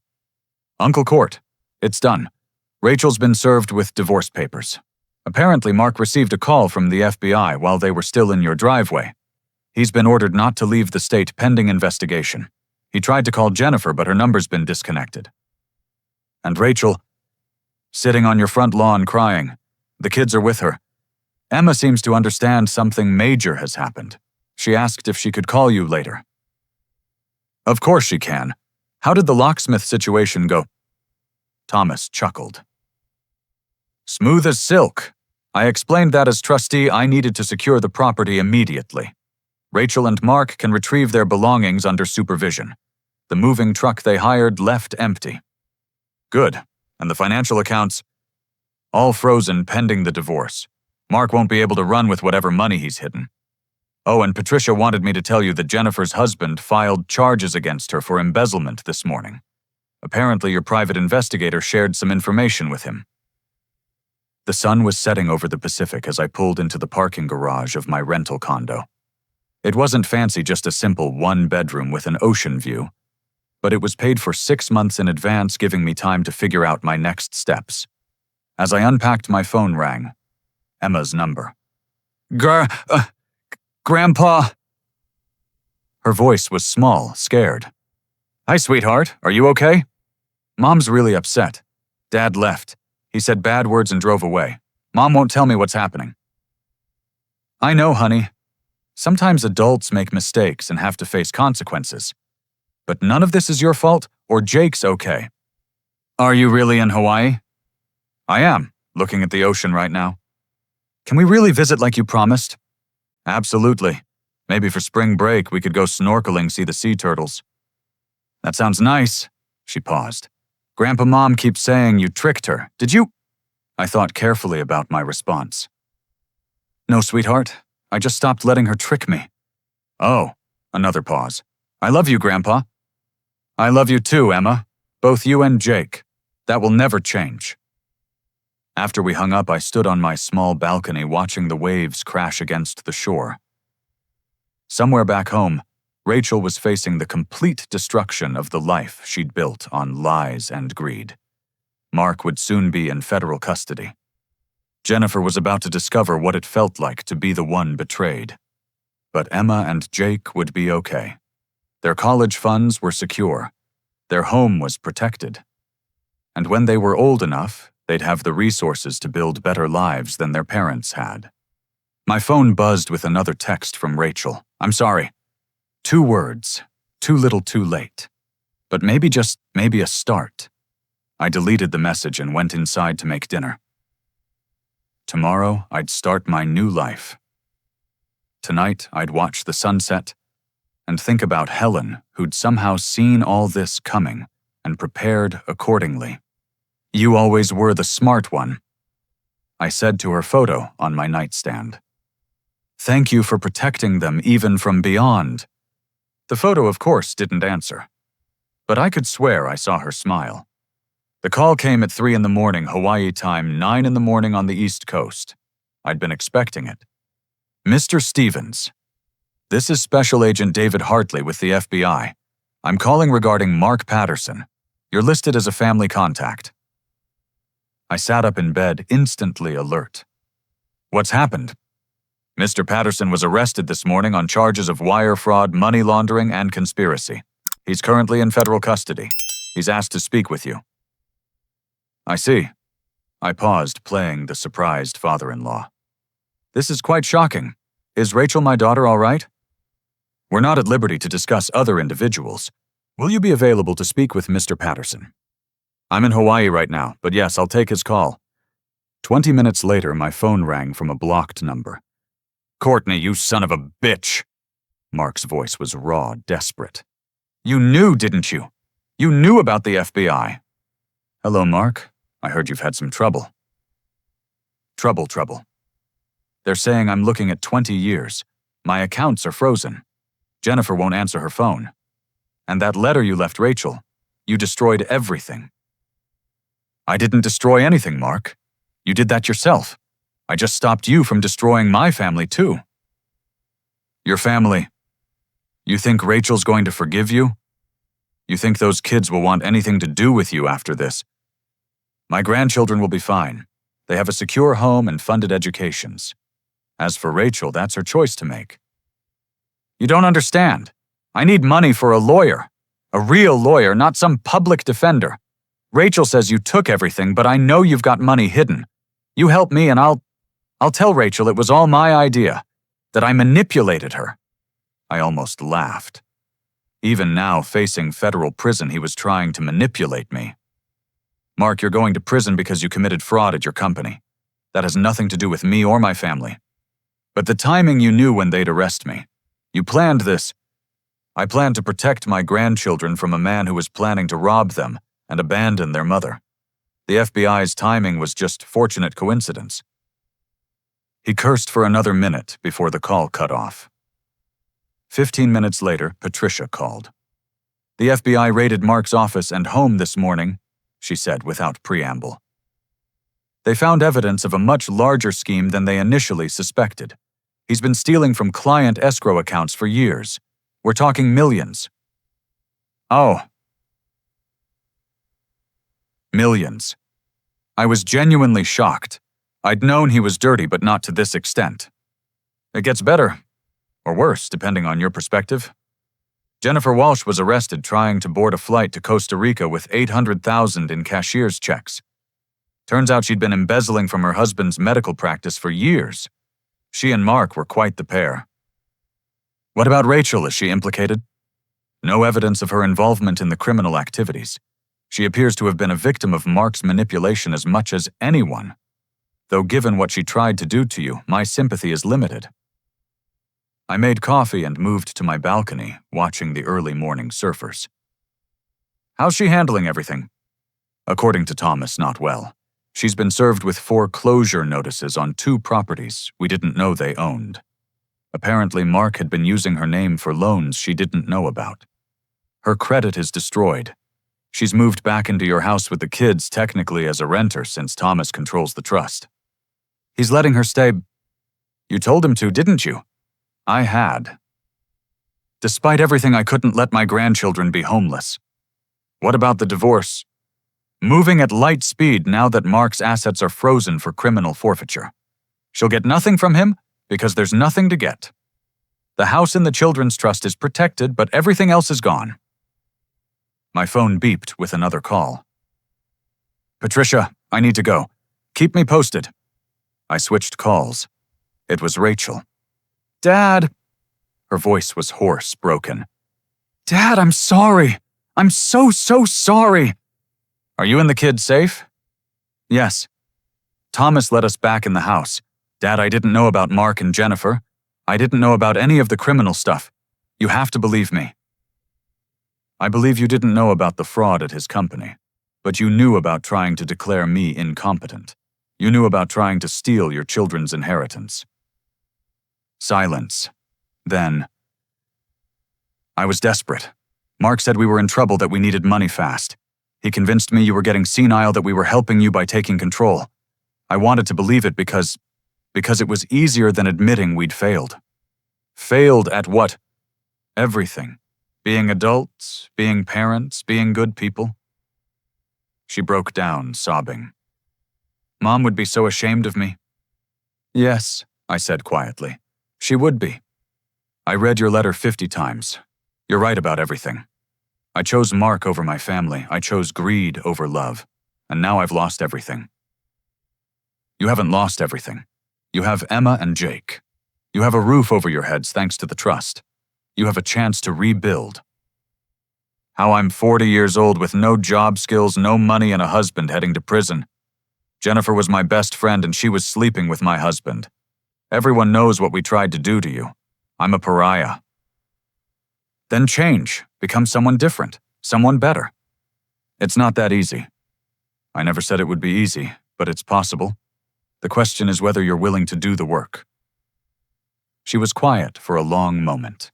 Uncle Court. It's done. Rachel's been served with divorce papers. Apparently, Mark received a call from the FBI while they were still in your driveway. He's been ordered not to leave the state pending investigation. He tried to call Jennifer, but her number's been disconnected. And Rachel, sitting on your front lawn crying. The kids are with her. Emma seems to understand something major has happened. She asked if she could call you later. Of course she can. How did the locksmith situation go? Thomas chuckled. Smooth as silk. I explained that as trustee I needed to secure the property immediately. Rachel and Mark can retrieve their belongings under supervision. The moving truck they hired left empty. Good. And the financial accounts? All frozen pending the divorce. Mark won't be able to run with whatever money he's hidden. Oh, and Patricia wanted me to tell you that Jennifer's husband filed charges against her for embezzlement this morning. Apparently, your private investigator shared some information with him. The sun was setting over the Pacific as I pulled into the parking garage of my rental condo. It wasn't fancy, just a simple 1-bedroom with an ocean view, but it was paid for 6 months in advance, giving me time to figure out my next steps. As I unpacked, my phone rang. Emma's number. Grandpa. Her voice was small, scared. Hi, sweetheart. Are you okay? Mom's really upset. Dad left. He said bad words and drove away. Mom won't tell me what's happening. I know, honey. Sometimes adults make mistakes and have to face consequences. But none of this is your fault or Jake's okay. Are you really in Hawaii? I am, looking at the ocean right now. Can we really visit like you promised? Absolutely. Maybe for spring break we could go snorkeling, see the sea turtles. That sounds nice. She paused. Grandpa Mom keeps saying you tricked her. Did you? I thought carefully about my response. No, sweetheart. I just stopped letting her trick me. Oh, another pause. I love you, Grandpa. I love you too, Emma. Both you and Jake. That will never change. After we hung up, I stood on my small balcony watching the waves crash against the shore. Somewhere back home, Rachel was facing the complete destruction of the life she'd built on lies and greed. Mark would soon be in federal custody. Jennifer was about to discover what it felt like to be the one betrayed. But Emma and Jake would be okay. Their college funds were secure. Their home was protected. And when they were old enough, they'd have the resources to build better lives than their parents had. My phone buzzed with another text from Rachel. I'm sorry. 2 words. Too little too late. But maybe a start. I deleted the message and went inside to make dinner. Tomorrow, I'd start my new life. Tonight, I'd watch the sunset and think about Helen, who'd somehow seen all this coming and prepared accordingly. You always were the smart one, I said to her photo on my nightstand. Thank you for protecting them even from beyond. The photo, of course, didn't answer, but I could swear I saw her smile. The call came at 3 a.m. Hawaii time, 9 a.m. on the East Coast. I'd been expecting it. Mr. Stevens, this is Special Agent David Hartley with the FBI. I'm calling regarding Mark Patterson. You're listed as a family contact. I sat up in bed, instantly alert. What's happened? Mr. Patterson was arrested this morning on charges of wire fraud, money laundering, and conspiracy. He's currently in federal custody. He's asked to speak with you. I see. I paused, playing the surprised father-in-law. This is quite shocking. Is Rachel, my daughter, all right? We're not at liberty to discuss other individuals. Will you be available to speak with Mr. Patterson? I'm in Hawaii right now, but yes, I'll take his call. 20 minutes later, my phone rang from a blocked number. Courtney, you son of a bitch! Mark's voice was raw, desperate. You knew, didn't you? You knew about the FBI. Hello, Mark. I heard you've had some trouble. Trouble. They're saying I'm looking at 20 years. My accounts are frozen. Jennifer won't answer her phone. And that letter you left Rachel, you destroyed everything. I didn't destroy anything, Mark. You did that yourself. I just stopped you from destroying my family, too. Your family. You think Rachel's going to forgive you? You think those kids will want anything to do with you after this? My grandchildren will be fine. They have a secure home and funded educations. As for Rachel, that's her choice to make. You don't understand. I need money for a lawyer. A real lawyer, not some public defender. Rachel says you took everything, but I know you've got money hidden. You help me and I'll tell Rachel it was all my idea, that I manipulated her. I almost laughed. Even now, facing federal prison, he was trying to manipulate me. Mark, you're going to prison because you committed fraud at your company. That has nothing to do with me or my family. But the timing you knew when they'd arrest me. You planned this. I planned to protect my grandchildren from a man who was planning to rob them and abandon their mother. The FBI's timing was just fortunate coincidence. He cursed for another minute before the call cut off. 15 minutes later, Patricia called. The FBI raided Mark's office and home this morning, she said without preamble. They found evidence of a much larger scheme than they initially suspected. He's been stealing from client escrow accounts for years. We're talking millions. Oh. Millions. I was genuinely shocked. I'd known he was dirty, but not to this extent. It gets better, or worse, depending on your perspective. Jennifer Walsh was arrested trying to board a flight to Costa Rica with $800,000 in cashier's checks. Turns out she'd been embezzling from her husband's medical practice for years. She and Mark were quite the pair. What about Rachel? Is she implicated? No evidence of her involvement in the criminal activities. She appears to have been a victim of Mark's manipulation as much as anyone. Though given what she tried to do to you, my sympathy is limited. I made coffee and moved to my balcony, watching the early morning surfers. How's she handling everything? According to Thomas, not well. She's been served with foreclosure notices on 2 properties we didn't know they owned. Apparently, Mark had been using her name for loans she didn't know about. Her credit is destroyed. She's moved back into your house with the kids technically as a renter since Thomas controls the trust. He's letting her stay. You told him to, didn't you? I had. Despite everything, I couldn't let my grandchildren be homeless. What about the divorce? Moving at light speed now that Mark's assets are frozen for criminal forfeiture. She'll get nothing from him because there's nothing to get. The house in the children's trust is protected, but everything else is gone. My phone beeped with another call. Patricia, I need to go. Keep me posted. I switched calls. It was Rachel. Dad! Her voice was hoarse, broken. Dad, I'm sorry. I'm so sorry. Are you and the kids safe? Yes. Thomas let us back in the house. Dad, I didn't know about Mark and Jennifer. I didn't know about any of the criminal stuff. You have to believe me. I believe you didn't know about the fraud at his company, but you knew about trying to declare me incompetent. You knew about trying to steal your children's inheritance. Silence. Then, I was desperate. Mark said we were in trouble, that we needed money fast. He convinced me you were getting senile, that we were helping you by taking control. I wanted to believe it because it was easier than admitting we'd failed. Failed at what? Everything. Being adults, being parents, being good people. She broke down, sobbing. Mom would be so ashamed of me. Yes, I said quietly. She would be. I read your letter 50 times. You're right about everything. I chose Mark over my family. I chose greed over love. And now I've lost everything. You haven't lost everything. You have Emma and Jake. You have a roof over your heads thanks to the trust. You have a chance to rebuild. How I'm 40 years old with no job skills, no money, and a husband heading to prison. Jennifer was my best friend and she was sleeping with my husband. Everyone knows what we tried to do to you. I'm a pariah. Then change, become someone different, someone better. It's not that easy. I never said it would be easy, but it's possible. The question is whether you're willing to do the work. She was quiet for a long moment.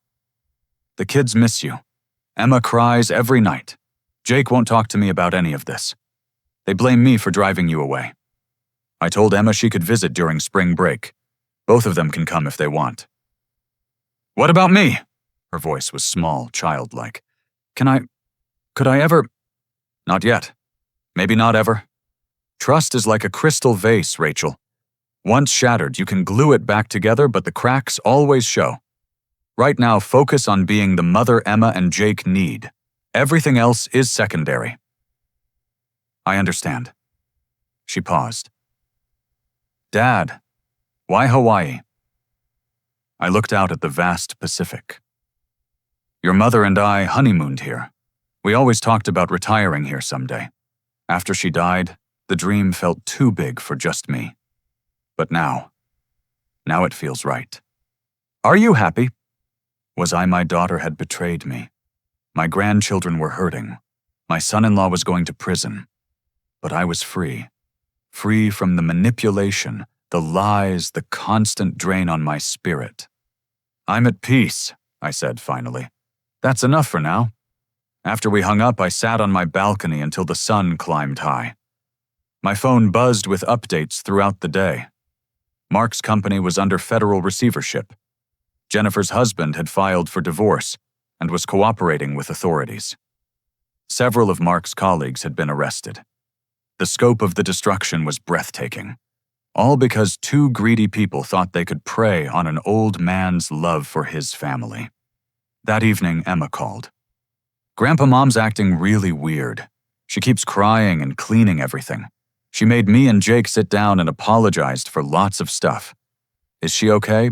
The kids miss you. Emma cries every night. Jake won't talk to me about any of this. They blame me for driving you away. I told Emma she could visit during spring break. Both of them can come if they want. What about me? Her voice was small, childlike. Could I ever? Not yet. Maybe not ever. Trust is like a crystal vase, Rachel. Once shattered, you can glue it back together, but the cracks always show. Right now, focus on being the mother Emma and Jake need. Everything else is secondary. I understand. She paused. Dad, why Hawaii? I looked out at the vast Pacific. Your mother and I honeymooned here. We always talked about retiring here someday. After she died, the dream felt too big for just me. But now it feels right. Are you happy? Was I my daughter had betrayed me? My grandchildren were hurting. My son-in-law was going to prison. But I was free. Free from the manipulation, the lies, the constant drain on my spirit. I'm at peace, I said finally. That's enough for now. After we hung up, I sat on my balcony until the sun climbed high. My phone buzzed with updates throughout the day. Mark's company was under federal receivership. Jennifer's husband had filed for divorce and was cooperating with authorities. Several of Mark's colleagues had been arrested. The scope of the destruction was breathtaking, all because 2 greedy people thought they could prey on an old man's love for his family. That evening, Emma called. Grandpa Mom's acting really weird. She keeps crying and cleaning everything. She made me and Jake sit down and apologized for lots of stuff. Is she okay?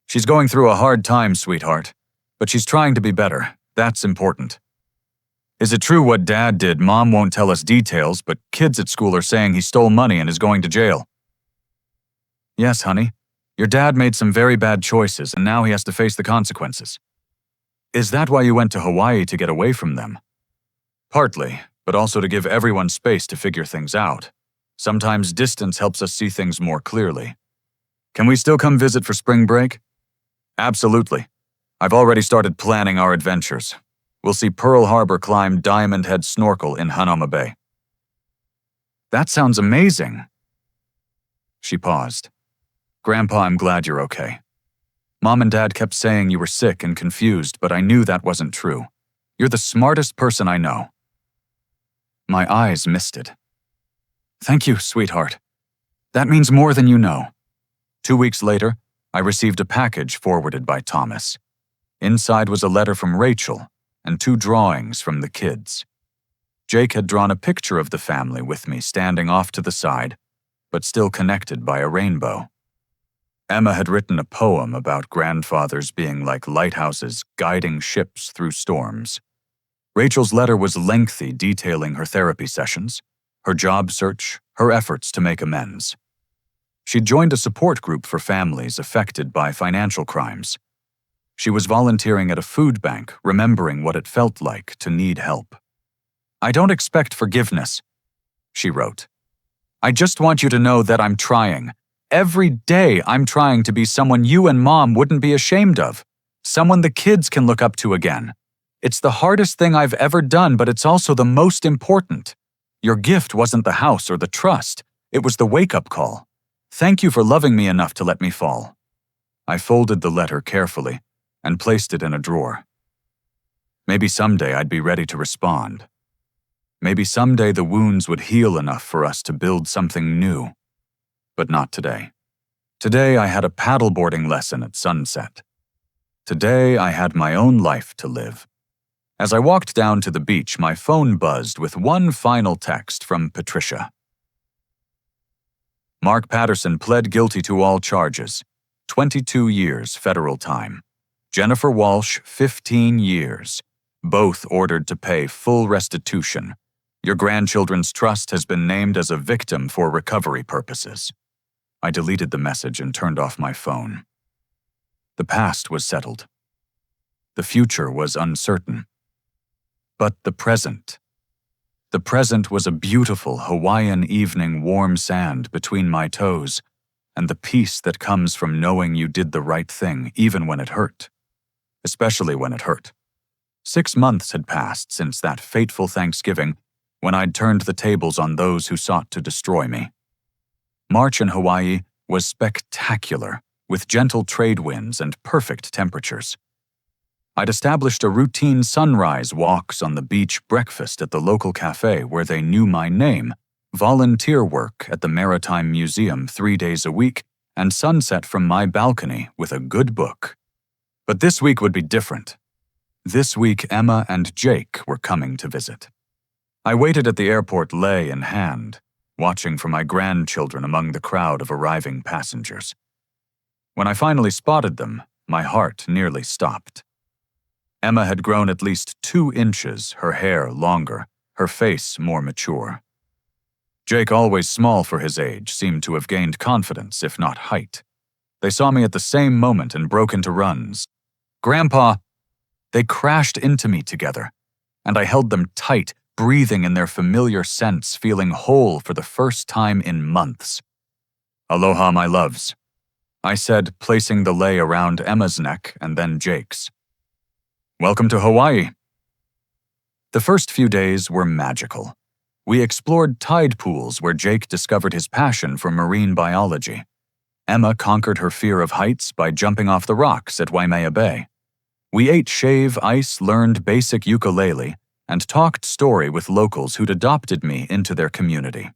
She's going through a hard time, sweetheart, but she's trying to be better. That's important. Is it true what Dad did? Mom won't tell us details, but kids at school are saying he stole money and is going to jail. Yes, honey. Your dad made some very bad choices, and now he has to face the consequences. Is that why you went to Hawaii, to get away from them? Partly, but also to give everyone space to figure things out. Sometimes distance helps us see things more clearly. Can we still come visit for spring break? Absolutely. I've already started planning our adventures. We'll see Pearl Harbor, climb Diamond Head, snorkel in Hanauma Bay. That sounds amazing. She paused. Grandpa, I'm glad you're okay. Mom and Dad kept saying you were sick and confused, but I knew that wasn't true. You're the smartest person I know. My eyes misted. Thank you, sweetheart. That means more than you know. 2 weeks later, I received a package forwarded by Thomas. Inside was a letter from Rachel and 2 drawings from the kids. Jake had drawn a picture of the family with me standing off to the side, but still connected by a rainbow. Emma had written a poem about grandfathers being like lighthouses guiding ships through storms. Rachel's letter was lengthy, detailing her therapy sessions, her job search, her efforts to make amends. She'd joined a support group for families affected by financial crimes. She was volunteering at a food bank, remembering what it felt like to need help. I don't expect forgiveness, she wrote. I just want you to know that I'm trying. Every day I'm trying to be someone you and Mom wouldn't be ashamed of, someone the kids can look up to again. It's the hardest thing I've ever done, but it's also the most important. Your gift wasn't the house or the trust. It was the wake-up call. Thank you for loving me enough to let me fall. I folded the letter carefully and placed it in a drawer. Maybe someday I'd be ready to respond. Maybe someday the wounds would heal enough for us to build something new. But not today. Today I had a paddleboarding lesson at sunset. Today I had my own life to live. As I walked down to the beach, my phone buzzed with one final text from Patricia. Mark Patterson pled guilty to all charges. 22 years federal time. Jennifer Walsh, 15 years. Both ordered to pay full restitution. Your grandchildren's trust has been named as a victim for recovery purposes. I deleted the message and turned off my phone. The past was settled. The future was uncertain. But the present. The present was a beautiful Hawaiian evening, warm sand between my toes, and the peace that comes from knowing you did the right thing even when it hurt. Especially when it hurt. 6 months had passed since that fateful Thanksgiving when I'd turned the tables on those who sought to destroy me. March in Hawaii was spectacular, with gentle trade winds and perfect temperatures. I'd established a routine sunrise walks on the beach, breakfast at the local cafe where they knew my name, volunteer work at the Maritime Museum 3 days a week, and sunset from my balcony with a good book. But this week would be different. This week, Emma and Jake were coming to visit. I waited at the airport, lei in hand, watching for my grandchildren among the crowd of arriving passengers. When I finally spotted them, my heart nearly stopped. Emma had grown at least 2 inches, her hair longer, her face more mature. Jake, always small for his age, seemed to have gained confidence, if not height. They saw me at the same moment and broke into runs. Grandpa! They crashed into me together, and I held them tight, breathing in their familiar scents, feeling whole for the first time in months. Aloha, my loves, I said, placing the lei around Emma's neck and then Jake's. Welcome to Hawaii. The first few days were magical. We explored tide pools where Jake discovered his passion for marine biology. Emma conquered her fear of heights by jumping off the rocks at Waimea Bay. We ate shave ice, learned basic ukulele, and talked story with locals who'd adopted me into their community.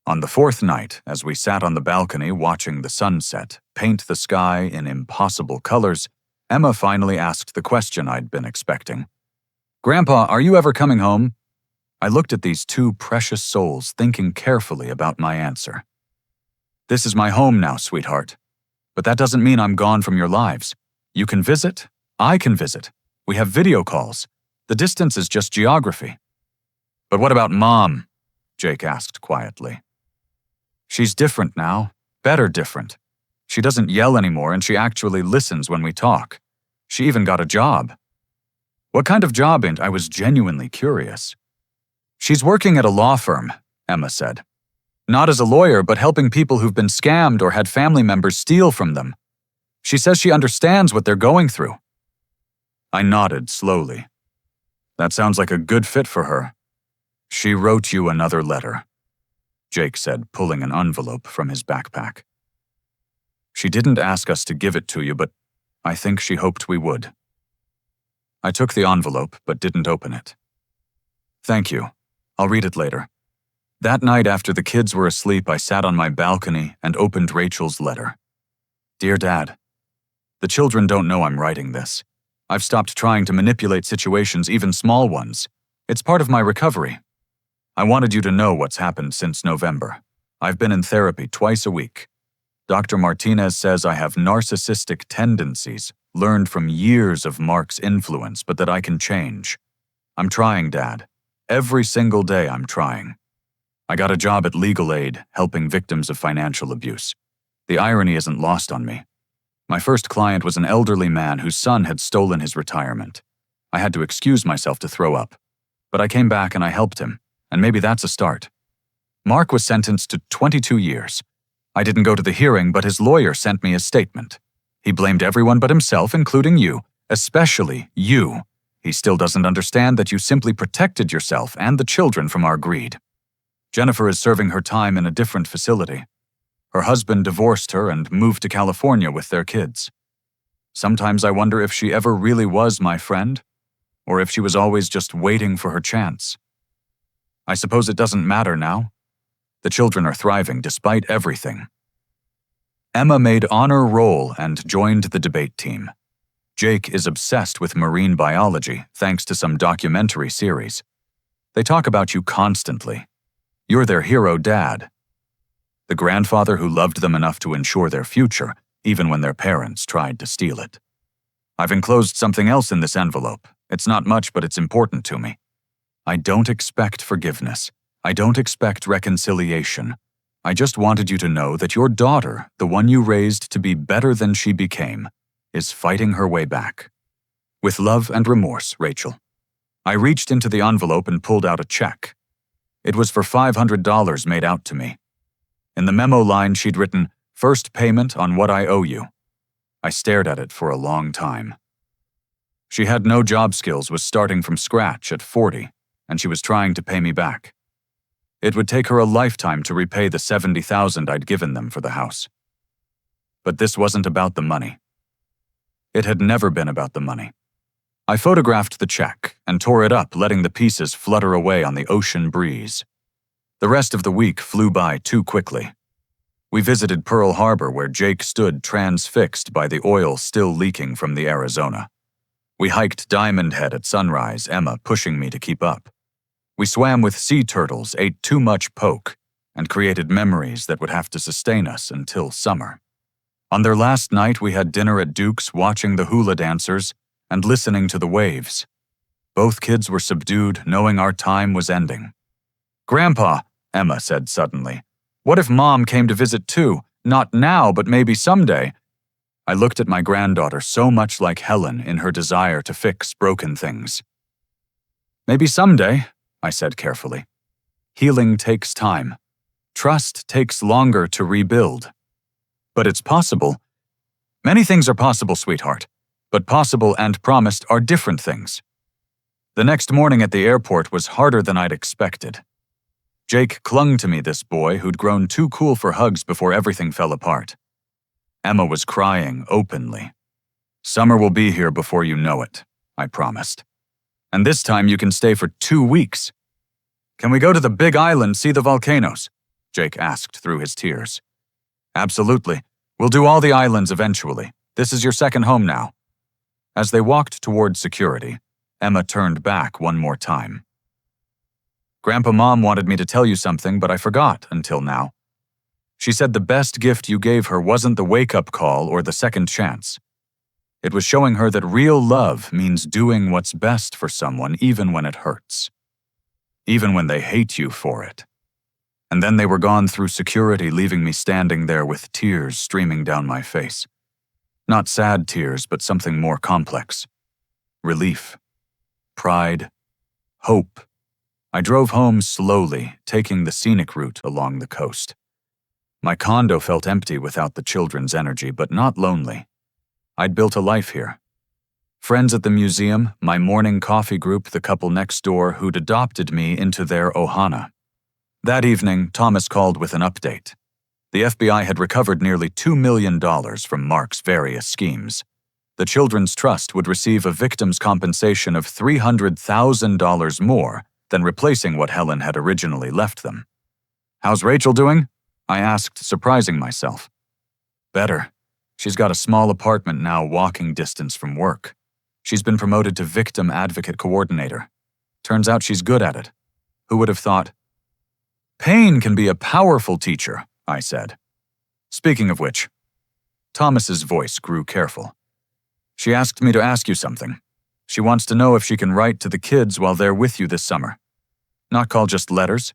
On the 4th night, as we sat on the balcony watching the sunset paint the sky in impossible colors, Emma finally asked the question I'd been expecting. Grandpa, are you ever coming home? I looked at these 2 precious souls, thinking carefully about my answer. This is my home now, sweetheart. But that doesn't mean I'm gone from your lives. You can visit, I can visit, We have video calls. The distance is just geography." "But what about Mom?" Jake asked quietly. "She's different now, better different. She doesn't yell anymore and she actually listens when we talk. She even got a job." "What kind of job?" I was genuinely curious. "She's working at a law firm," Emma said. "Not as a lawyer, but helping people who've been scammed or had family members steal from them. She says she understands what they're going through." I nodded slowly. "That sounds like a good fit for her." "She wrote you another letter," Jake said, pulling an envelope from his backpack. "She didn't ask us to give it to you, but I think she hoped we would." I took the envelope, but didn't open it. "Thank you. I'll read it later." That night after the kids were asleep, I sat on my balcony and opened Rachel's letter. "Dear Dad, the children don't know I'm writing this. I've stopped trying to manipulate situations, even small ones. It's part of my recovery. I wanted you to know what's happened since November. I've been in therapy twice a week. Dr. Martinez says I have narcissistic tendencies, learned from years of Mark's influence, but that I can change. I'm trying, Dad. Every single day I'm trying. I got a job at Legal Aid, helping victims of financial abuse. The irony isn't lost on me. My first client was an elderly man whose son had stolen his retirement. I had to excuse myself to throw up. But I came back and I helped him, and maybe that's a start. Mark was sentenced to 22 years. I didn't go to the hearing, but his lawyer sent me a statement. He blamed everyone but himself, including you, especially you. He still doesn't understand that you simply protected yourself and the children from our greed. Jennifer is serving her time in a different facility. Her husband divorced her and moved to California with their kids. Sometimes I wonder if she ever really was my friend, or if she was always just waiting for her chance. I suppose it doesn't matter now. The children are thriving despite everything." Emma made honor roll and joined the debate team. Jake is obsessed with marine biology thanks to some documentary series. They talk about you constantly. You're their hero dad. The grandfather who loved them enough to ensure their future, even when their parents tried to steal it. I've enclosed something else in this envelope. It's not much, but it's important to me. I don't expect forgiveness. I don't expect reconciliation. I just wanted you to know that your daughter, the one you raised to be better than she became, is fighting her way back. With love and remorse, Rachel. I reached into the envelope and pulled out a check. It was for $500 made out to me. In the memo line, she'd written, "First payment on what I owe you." I stared at it for a long time. She had no job skills, was starting from scratch at 40, and she was trying to pay me back. It would take her a lifetime to repay the $70,000 I'd given them for the house. But this wasn't about the money. It had never been about the money. I photographed the check and tore it up, letting the pieces flutter away on the ocean breeze. The rest of the week flew by too quickly. We visited Pearl Harbor, where Jake stood transfixed by the oil still leaking from the Arizona. We hiked Diamond Head at sunrise, Emma pushing me to keep up. We swam with sea turtles, ate too much poke, and created memories that would have to sustain us until summer. On their last night, we had dinner at Duke's, watching the hula dancers and listening to the waves. Both kids were subdued, knowing our time was ending. "Grandpa," Emma said suddenly, "what if Mom came to visit too? Not now, but maybe someday." I looked at my granddaughter, so much like Helen in her desire to fix broken things. "Maybe someday," I said carefully. "Healing takes time. Trust takes longer to rebuild. But it's possible. Many things are possible, sweetheart, but possible and promised are different things." The next morning at the airport was harder than I'd expected. Jake clung to me, this boy who'd grown too cool for hugs before everything fell apart. Emma was crying openly. "Summer will be here before you know it," I promised. "And this time you can stay for 2 weeks. Can we go to the Big Island, see the volcanoes?" Jake asked through his tears. "Absolutely. We'll do all the islands eventually. This is your second home now." As they walked toward security, Emma turned back one more time. "Grandpa, Mom wanted me to tell you something, but I forgot until now. She said the best gift you gave her wasn't the wake-up call or the second chance. It was showing her that real love means doing what's best for someone even when it hurts. Even when they hate you for it. And then they were gone through security, leaving me standing there with tears streaming down my face. Not sad tears, but something more complex. Relief. Pride. Hope. I drove home slowly, taking the scenic route along the coast. My condo felt empty without the children's energy, but not lonely. I'd built a life here. Friends at the museum, my morning coffee group, the couple next door who'd adopted me into their ohana. That evening, Thomas called with an update. The FBI had recovered nearly $2 million from Mark's various schemes. The Children's Trust would receive a victim's compensation of $300,000 more than replacing what Helen had originally left them. "How's Rachel doing?" I asked, surprising myself. "Better. She's got a small apartment now, walking distance from work. She's been promoted to victim advocate coordinator. Turns out she's good at it. Who would have thought?" "Pain can be a powerful teacher," I said. "Speaking of which," Thomas's voice grew careful. "She asked me to ask you something. She wants to know if she can write to the kids while they're with you this summer. Not call just letters.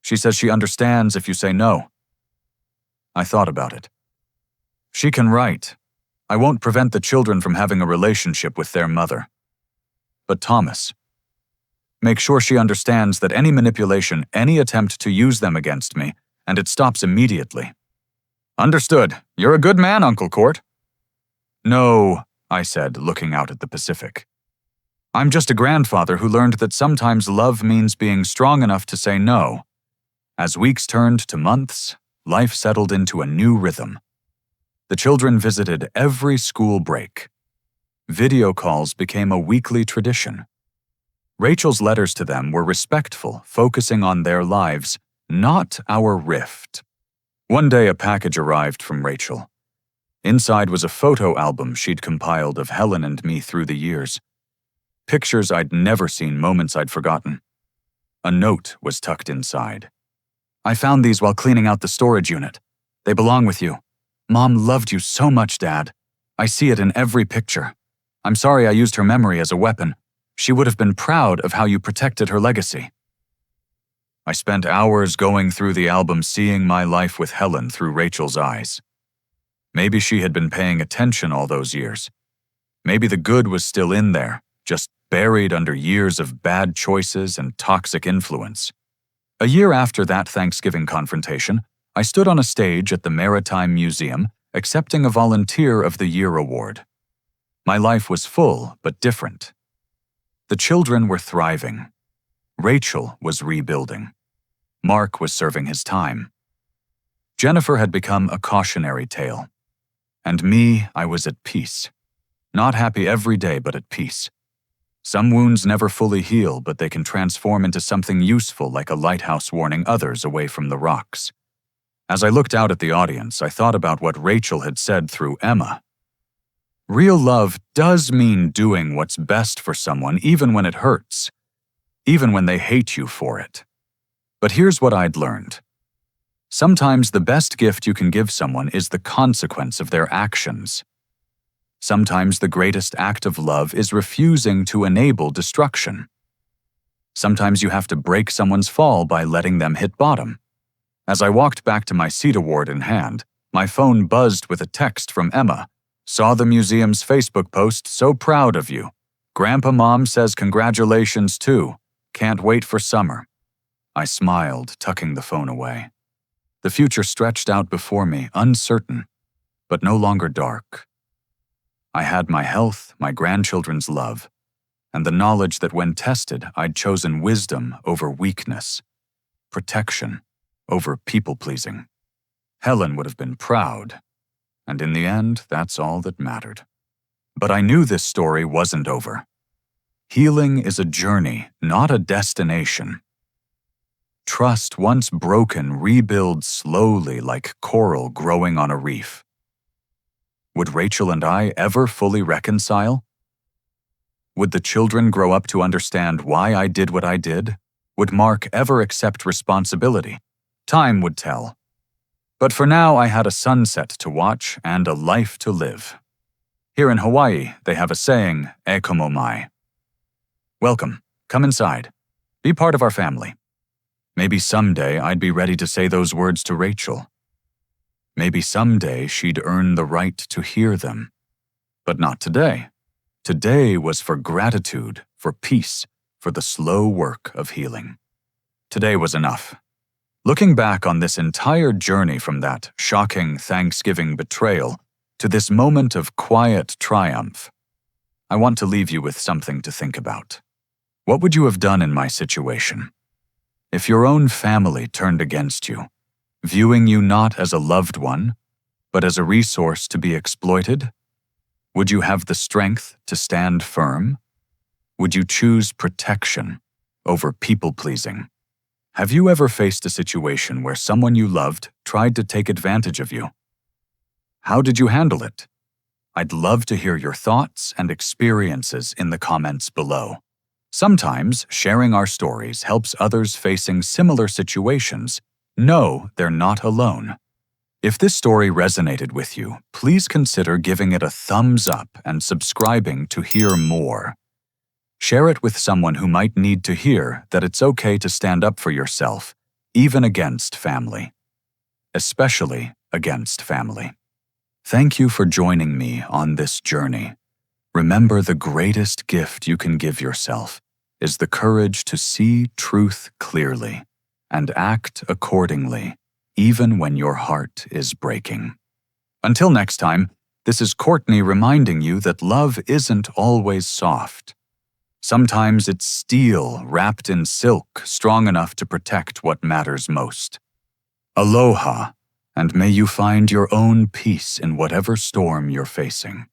She says she understands if you say no." I thought about it. She can write. I won't prevent the children from having a relationship with their mother. But Thomas, make sure she understands that any manipulation, any attempt to use them against me, and it stops immediately. "Understood. You're a good man, Uncle Court." "No," I said, looking out at the Pacific. "I'm just a grandfather who learned that sometimes love means being strong enough to say no." As weeks turned to months, life settled into a new rhythm. The children visited every school break. Video calls became a weekly tradition. Rachel's letters to them were respectful, focusing on their lives, not our rift. One day a package arrived from Rachel. Inside was a photo album she'd compiled of Helen and me through the years. Pictures I'd never seen, moments I'd forgotten. A note was tucked inside. "I found these while cleaning out the storage unit. They belong with you. Mom loved you so much, Dad. I see it in every picture. I'm sorry I used her memory as a weapon. She would have been proud of how you protected her legacy." I spent hours going through the album, seeing my life with Helen through Rachel's eyes. Maybe she had been paying attention all those years. Maybe the good was still in there, just buried under years of bad choices and toxic influence. A year after that Thanksgiving confrontation, I stood on a stage at the Maritime Museum, accepting a Volunteer of the Year award. My life was full, but different. The children were thriving. Rachel was rebuilding. Mark was serving his time. Jennifer had become a cautionary tale. And me, I was at peace. Not happy every day, but at peace. Some wounds never fully heal, but they can transform into something useful, like a lighthouse warning others away from the rocks. As I looked out at the audience, I thought about what Rachel had said through Emma. Real love does mean doing what's best for someone even when it hurts, even when they hate you for it. But here's what I'd learned. Sometimes the best gift you can give someone is the consequence of their actions. Sometimes the greatest act of love is refusing to enable destruction. Sometimes you have to break someone's fall by letting them hit bottom. As I walked back to my seat, award in hand, my phone buzzed with a text from Emma. "Saw the museum's Facebook post, so proud of you. Grandpa Mom says congratulations too. Can't wait for summer." I smiled, tucking the phone away. The future stretched out before me, uncertain, but no longer dark. I had my health, my grandchildren's love, and the knowledge that when tested, I'd chosen wisdom over weakness, protection over people-pleasing. Helen would have been proud, and in the end, that's all that mattered. But I knew this story wasn't over. Healing is a journey, not a destination. Trust, once broken, rebuilds slowly like coral growing on a reef. Would Rachel and I ever fully reconcile? Would the children grow up to understand why I did what I did? Would Mark ever accept responsibility? Time would tell. But for now, I had a sunset to watch and a life to live. Here in Hawaii, they have a saying, "E como mai." Welcome. Come inside. Be part of our family. Maybe someday I'd be ready to say those words to Rachel. Maybe someday she'd earn the right to hear them. But not today. Today was for gratitude, for peace, for the slow work of healing. Today was enough. Looking back on this entire journey from that shocking Thanksgiving betrayal to this moment of quiet triumph, I want to leave you with something to think about. What would you have done in my situation? If your own family turned against you, viewing you not as a loved one, but as a resource to be exploited, would you have the strength to stand firm? Would you choose protection over people-pleasing? Have you ever faced a situation where someone you loved tried to take advantage of you? How did you handle it? I'd love to hear your thoughts and experiences in the comments below. Sometimes sharing our stories helps others facing similar situations know they're not alone. If this story resonated with you, please consider giving it a thumbs up and subscribing to hear more. Share it with someone who might need to hear that it's okay to stand up for yourself, even against family. Especially against family. Thank you for joining me on this journey. Remember, the greatest gift you can give yourself is the courage to see truth clearly and act accordingly, even when your heart is breaking. Until next time, this is Courtney reminding you that love isn't always soft. Sometimes it's steel wrapped in silk, strong enough to protect what matters most. Aloha, and may you find your own peace in whatever storm you're facing.